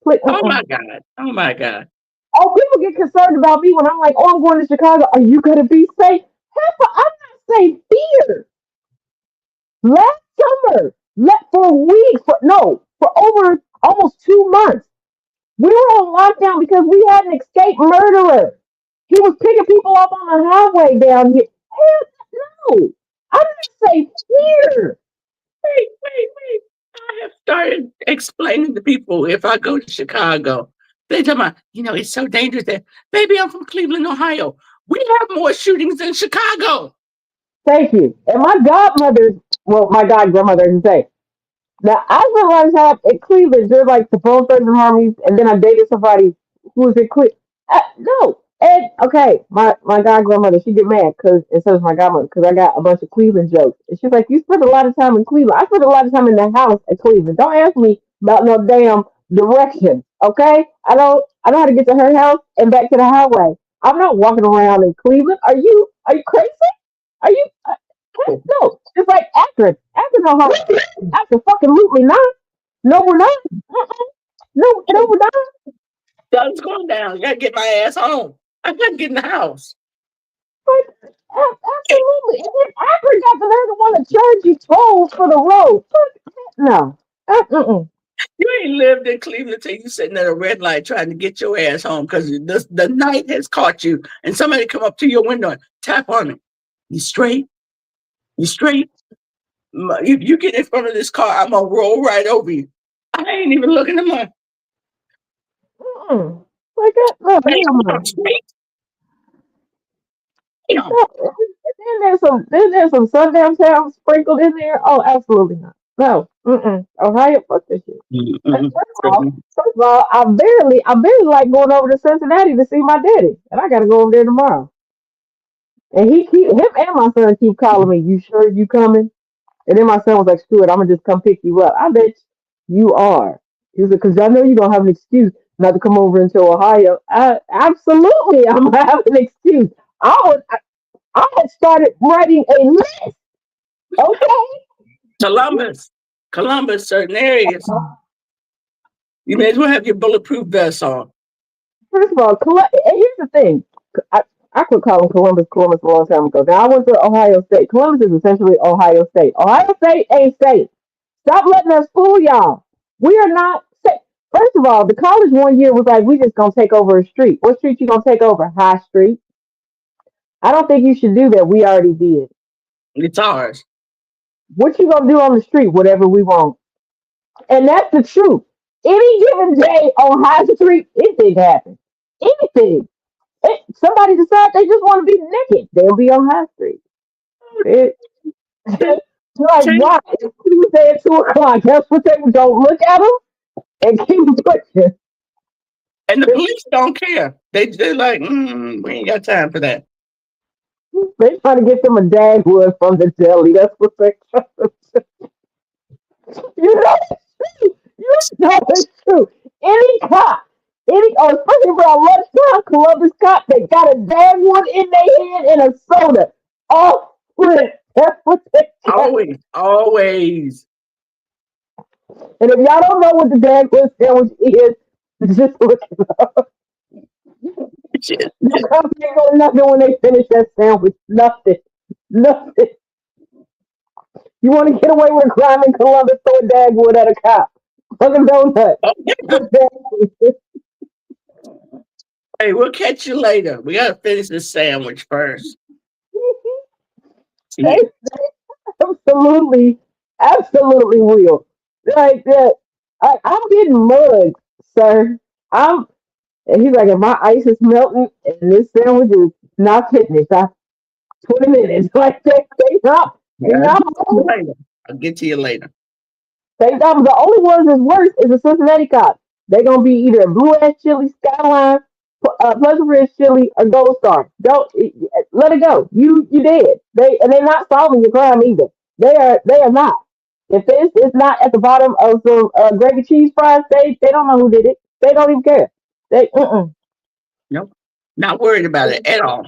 Speaker 2: please,
Speaker 3: Oh my God. Oh my God.
Speaker 2: Oh, people get concerned about me when I'm like, oh, I'm going to Chicago. Are you going to be safe? Pepper, I'm not safe here. Last summer, for weeks, for over almost 2 months. We were on lockdown because we had an escaped murderer. He was picking people up on the highway down here. Hell no. I'm not safe here.
Speaker 3: Wait. I have started explaining to people if I go to Chicago, they tell me, it's so dangerous there. Baby, I'm from Cleveland, Ohio. We have more shootings than Chicago.
Speaker 2: Thank you. And my godmother, well, my god grandmother, I should say. Now, I spent a lot of time in Cleveland, just like the Bone Thugs and Harmonies, and then I dated somebody who was in Cleveland. No. And, okay, my god grandmother, she get mad, and so does my godmother, because I got a bunch of Cleveland jokes. And she's like, you spent a lot of time in Cleveland. I spent a lot of time in the house at Cleveland. Don't ask me about no damn directions, okay? I know how to get to her house and back to the highway. I'm not walking around in Cleveland. Are you crazy? Are you? No, it's like Akron. Akron, Ohio. Absolutely not. No, we're not. Uh-uh. No, we're not.
Speaker 3: Sun's going down. I gotta get my ass home. I gotta get in the house. Hey,
Speaker 2: Absolutely. And then Akron got the nerve to want to charge you tolls for the road. No. Uh-uh.
Speaker 3: you ain't lived in Cleveland till you sitting at a red light trying to get your ass home because the night has caught you and somebody come up to your window and tap on it. You straight? You straight? If you get in front of this car, I'm gonna roll right over you. I ain't even looking at my.
Speaker 2: Mm-mm. Like that? No,
Speaker 3: Hey,
Speaker 2: hell
Speaker 3: I'm
Speaker 2: no.
Speaker 3: straight. Damn.
Speaker 2: No. Then there's some sundown towns sprinkled in there. Oh, absolutely not. No. Mm-mm. Ohio, fuck this shit. And
Speaker 3: Mm-mm.
Speaker 2: first of all, I barely like going over to Cincinnati to see my daddy, and I got to go over there tomorrow. And him and my son keep calling me. You sure you coming? And then my son was like, "Screw it, I'm gonna just come pick you up." I bet. You are. He said, because I know you're gonna have an excuse not to come over into Ohio. Absolutely, I'm gonna have an excuse. I had started writing a list. Okay.
Speaker 3: Columbus, certain areas. You may as well have your bulletproof vest on.
Speaker 2: First of all, and here's the thing. I, I could call him Columbus a long time ago. Now I went to Ohio State. Columbus is essentially Ohio State. Ohio State ain't safe. Stop letting us fool y'all. We are not safe. First of all, the college one year was like, we just gonna take over a street. What street you gonna take over? High Street. I don't think you should do that. We already did.
Speaker 3: It's ours.
Speaker 2: What you gonna do on the street? Whatever we want. And that's the truth. Any given day on High Street, anything happens. Anything. Somebody decides they just want to be naked. They'll be on High Street. It, like,
Speaker 3: Change-
Speaker 2: why? It's Tuesday at 2 o'clock. That's what they don't look at them and keep pushing.
Speaker 3: And the police don't care. They're like, we ain't got time for that.
Speaker 2: They trying to get them a Dagwood from the deli. That's what they're trying to do. You know it's true. You know it's true. Any cop, especially around lunchtime, Columbus cop, they got a Dagwood in their hand and a soda. Off flip. That's what they got.
Speaker 3: Always.
Speaker 2: And if y'all don't know what the Dagwood sandwich is, just look it up.
Speaker 3: Shit.
Speaker 2: The company ain't gonna nothing when they finish that sandwich. Nothing. Nothing. You want to get away with a crime in Columbus, throw a Dagwood at a cop. Fucking donut.
Speaker 3: Hey, we'll catch you later. We gotta finish this sandwich first.
Speaker 2: They absolutely, absolutely will. Like that. I'm getting mugged, sir. And he's like, if my ice is melting and this sandwich is not finished, 20 minutes. Like they not, they
Speaker 3: Yeah,
Speaker 2: not.
Speaker 3: I'll get to you later.
Speaker 2: The only ones that's worse is the Cincinnati cops. They're gonna be either a blue ass chili, Skyline, Pleasant Ridge chili, or Gold Star. Don't let it go. You dead. They're not solving your crime either. They are not. If this is not at the bottom of some gravy cheese fries, they don't know who did it. They don't even care. They
Speaker 3: Nope. Not worried about it at all.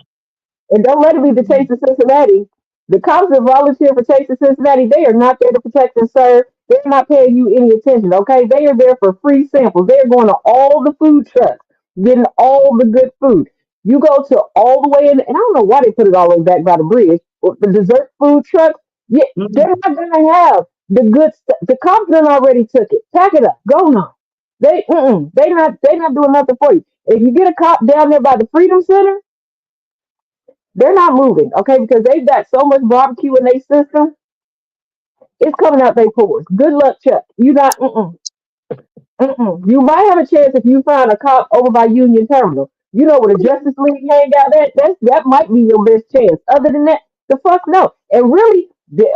Speaker 2: And don't let it be the Taste of Cincinnati. The cops that volunteer for Taste of Cincinnati, they are not there to protect and serve. They're not paying you any attention, okay? They are there for free samples. They are going to all the food trucks, getting all the good food. You go to all the way in, and I don't know why they put it all the way back by the bridge. The dessert food trucks, yeah, they're not going to have the good stuff. The cops done already took it. Pack it up. Go now. They not doing nothing for you. If you get a cop down there by the Freedom Center, they're not moving, okay, because they've got so much barbecue in their system. It's coming out their pores. Good luck, Chuck. You not. You might have a chance if you find a cop over by Union Terminal. You know where the Justice League hang out at. That might be your best chance. Other than that, the fuck no. And really,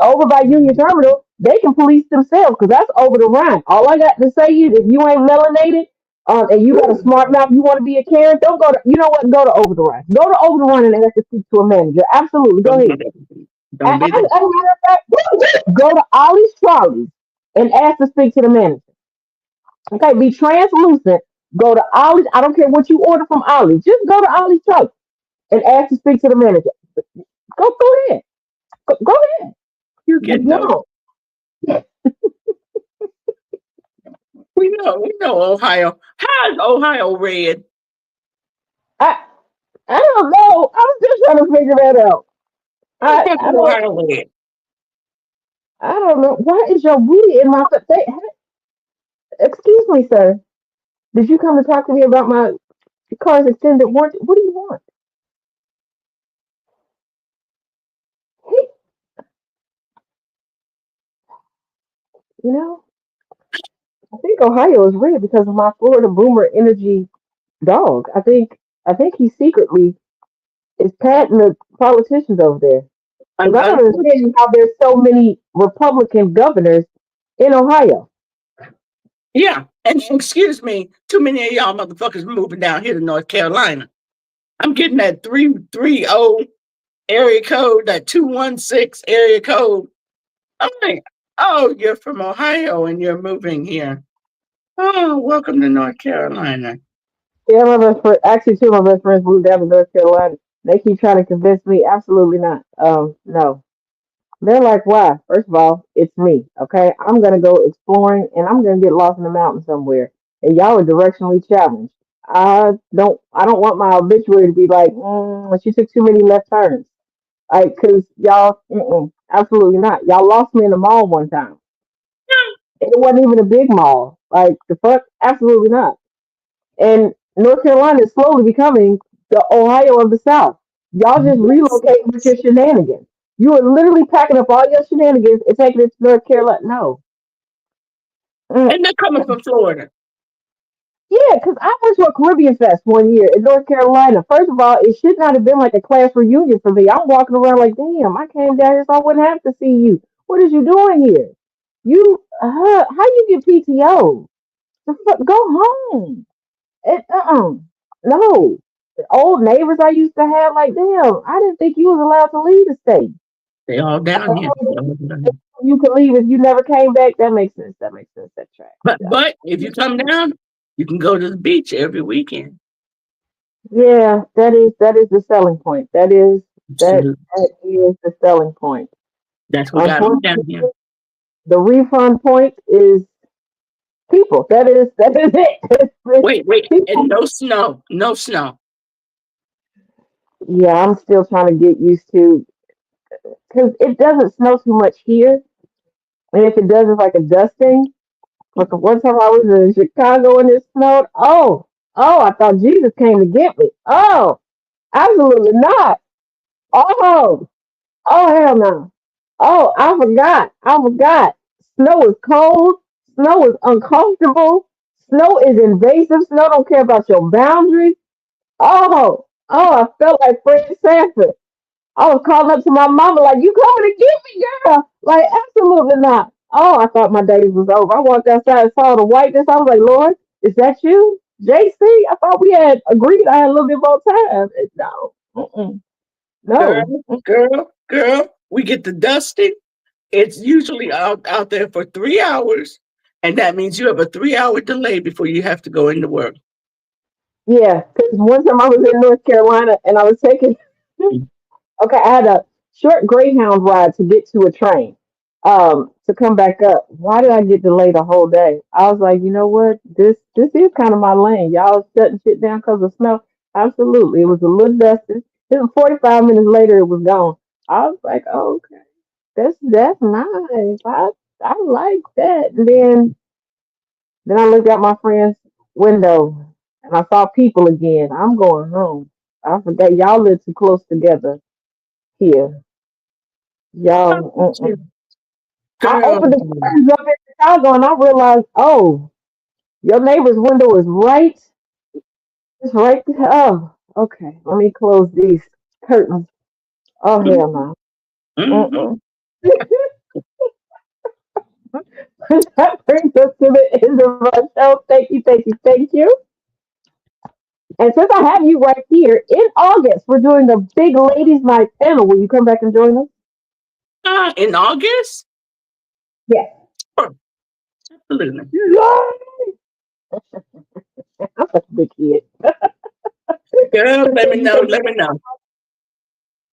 Speaker 2: over by Union Terminal, they can police themselves because that's over the Rhine. All I got to say is, if you ain't melanated, and you got a smart mouth, you want to be a Karen, don't go to. You know what? Go to Over the Rhine. Go to Over the Rhine and ask to speak to a manager. Absolutely. Go ahead.
Speaker 3: Don't be
Speaker 2: As a matter of fact, go to Ollie's Trolleys and ask to speak to the manager. Okay, be translucent. Go to Ollie's. I don't care what you order from Ollie's. Just go to Ollie's Trolleys and ask to speak to the manager. Go ahead. Go ahead.
Speaker 3: You get no. We know Ohio. How is Ohio red?
Speaker 2: I don't know. I was just trying to figure that out. I
Speaker 3: Ohio red.
Speaker 2: don't know. Why is your booty in my face? Excuse me, sir. Did you come to talk to me about my car's extended warranty? What do you want? Hey, you know, I think Ohio is red because of my Florida Boomer Energy dog. I think he secretly is patting the politicians over there. Because I don't understand how there's so many Republican governors in Ohio.
Speaker 3: Yeah, and excuse me, too many of y'all motherfuckers moving down here to North Carolina. I'm getting that 330 area code, that 216 area code. I'm like, Oh, you're from Ohio and you're moving here. Oh, welcome to North Carolina.
Speaker 2: Yeah, my best friend, actually, two of my best friends moved down to North Carolina. They keep trying to convince me, absolutely not. No. They're like, why? First of all, it's me. Okay, I'm gonna go exploring, and I'm gonna get lost in the mountains somewhere. And y'all are directionally challenged. I don't want my obituary to be like, she took too many left turns. Like, cause y'all, absolutely not. Y'all lost me in the mall one time. It wasn't even a big mall. Like the fuck, absolutely not. And North Carolina is slowly becoming the Ohio of the South. Y'all just
Speaker 3: Yes.
Speaker 2: relocate with your shenanigans. You are literally packing up all your shenanigans and taking it to North Carolina. No. Mm.
Speaker 3: And they're coming from Florida.
Speaker 2: Yeah, because I went to a Caribbean Fest one year in North Carolina. First of all, it should not have been like a class reunion for me. I'm walking around like, damn, I came down here so I wouldn't have to see you. What is you doing here? How you get PTO? Go home. No. The old neighbors I used to have, like, damn, I didn't think you was allowed to leave the state.
Speaker 3: They all down here. They all down here.
Speaker 2: You could leave if you never came back. That makes sense. That makes sense. That tracks.
Speaker 3: But if you come down, you can go to the beach every weekend.
Speaker 2: Yeah, that is the selling point. That
Speaker 3: Absolutely.
Speaker 2: that is the selling point.
Speaker 3: That's what got me down
Speaker 2: Unfortunately,
Speaker 3: here.
Speaker 2: the refund point is people. That is it.
Speaker 3: Wait, and
Speaker 2: People.
Speaker 3: no snow. No snow.
Speaker 2: Yeah, I'm still trying to get used to because it doesn't snow too much here, and if it does, it's like a dusting. But the one time I was in Chicago and it snowed, I thought Jesus came to get me. Oh, absolutely not. Oh, hell no. Oh, I forgot. I forgot. Snow is cold. Snow is uncomfortable. Snow is invasive. Snow don't care about your boundaries. I felt like Fred Sanford. I was calling up to my mama like, "You coming to get me, girl?" Like, absolutely not. Oh, I thought my days was over. I walked outside and saw the whiteness. I was like, "Lord, is that you, JC? I thought we had agreed. I had a little bit more time." No,
Speaker 3: Girl,
Speaker 2: no.
Speaker 3: girl. We get the dusting. It's usually out there for 3 hours. And that means you have a 3 hour delay before you have to go into work.
Speaker 2: Yeah, because one time I was in North Carolina and I was taking. Okay, I had a short Greyhound ride to get to a train, to come back up. Why did I get delayed a whole day? I was like, you know what? This is kind of my lane. Y'all shutting shit down because of snow. Absolutely, it was a little dusty. It was 45 minutes later, it was gone. I was like, oh, okay, that's nice. I like that. And then I looked out my friend's window and I saw people again. I'm going home. I forgot y'all live too close together here. Y'all, I
Speaker 3: Girl,
Speaker 2: opened the curtains up in Chicago and I realized, oh, your neighbor's window is right. It's right there. Oh, okay. Let me close these curtains. Oh, hell no.
Speaker 3: mm-hmm.
Speaker 2: Mm-mm. That brings us to the end of our show. Thank you, thank you, thank you. And since I have you right here, in August, we're doing a big ladies' night panel. Will you come back and join us?
Speaker 3: In August?
Speaker 2: Yes.
Speaker 3: Sure, absolutely.
Speaker 2: Yay! I'm such a big kid.
Speaker 3: Girl, let me know. Let me know.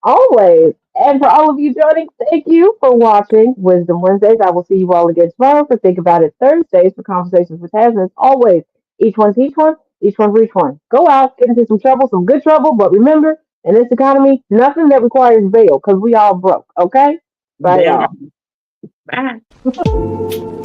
Speaker 2: Always. And for all of you joining, thank you for watching Wisdom Wednesdays. I will see you all again tomorrow for Think About It Thursdays for Conversations with Taz. And as always, each one for each one. Go out, get into some trouble, some good trouble, but remember, in this economy, nothing that requires bail because we all broke, okay? Bye,
Speaker 3: Damn right.
Speaker 2: y'all.
Speaker 3: Bye.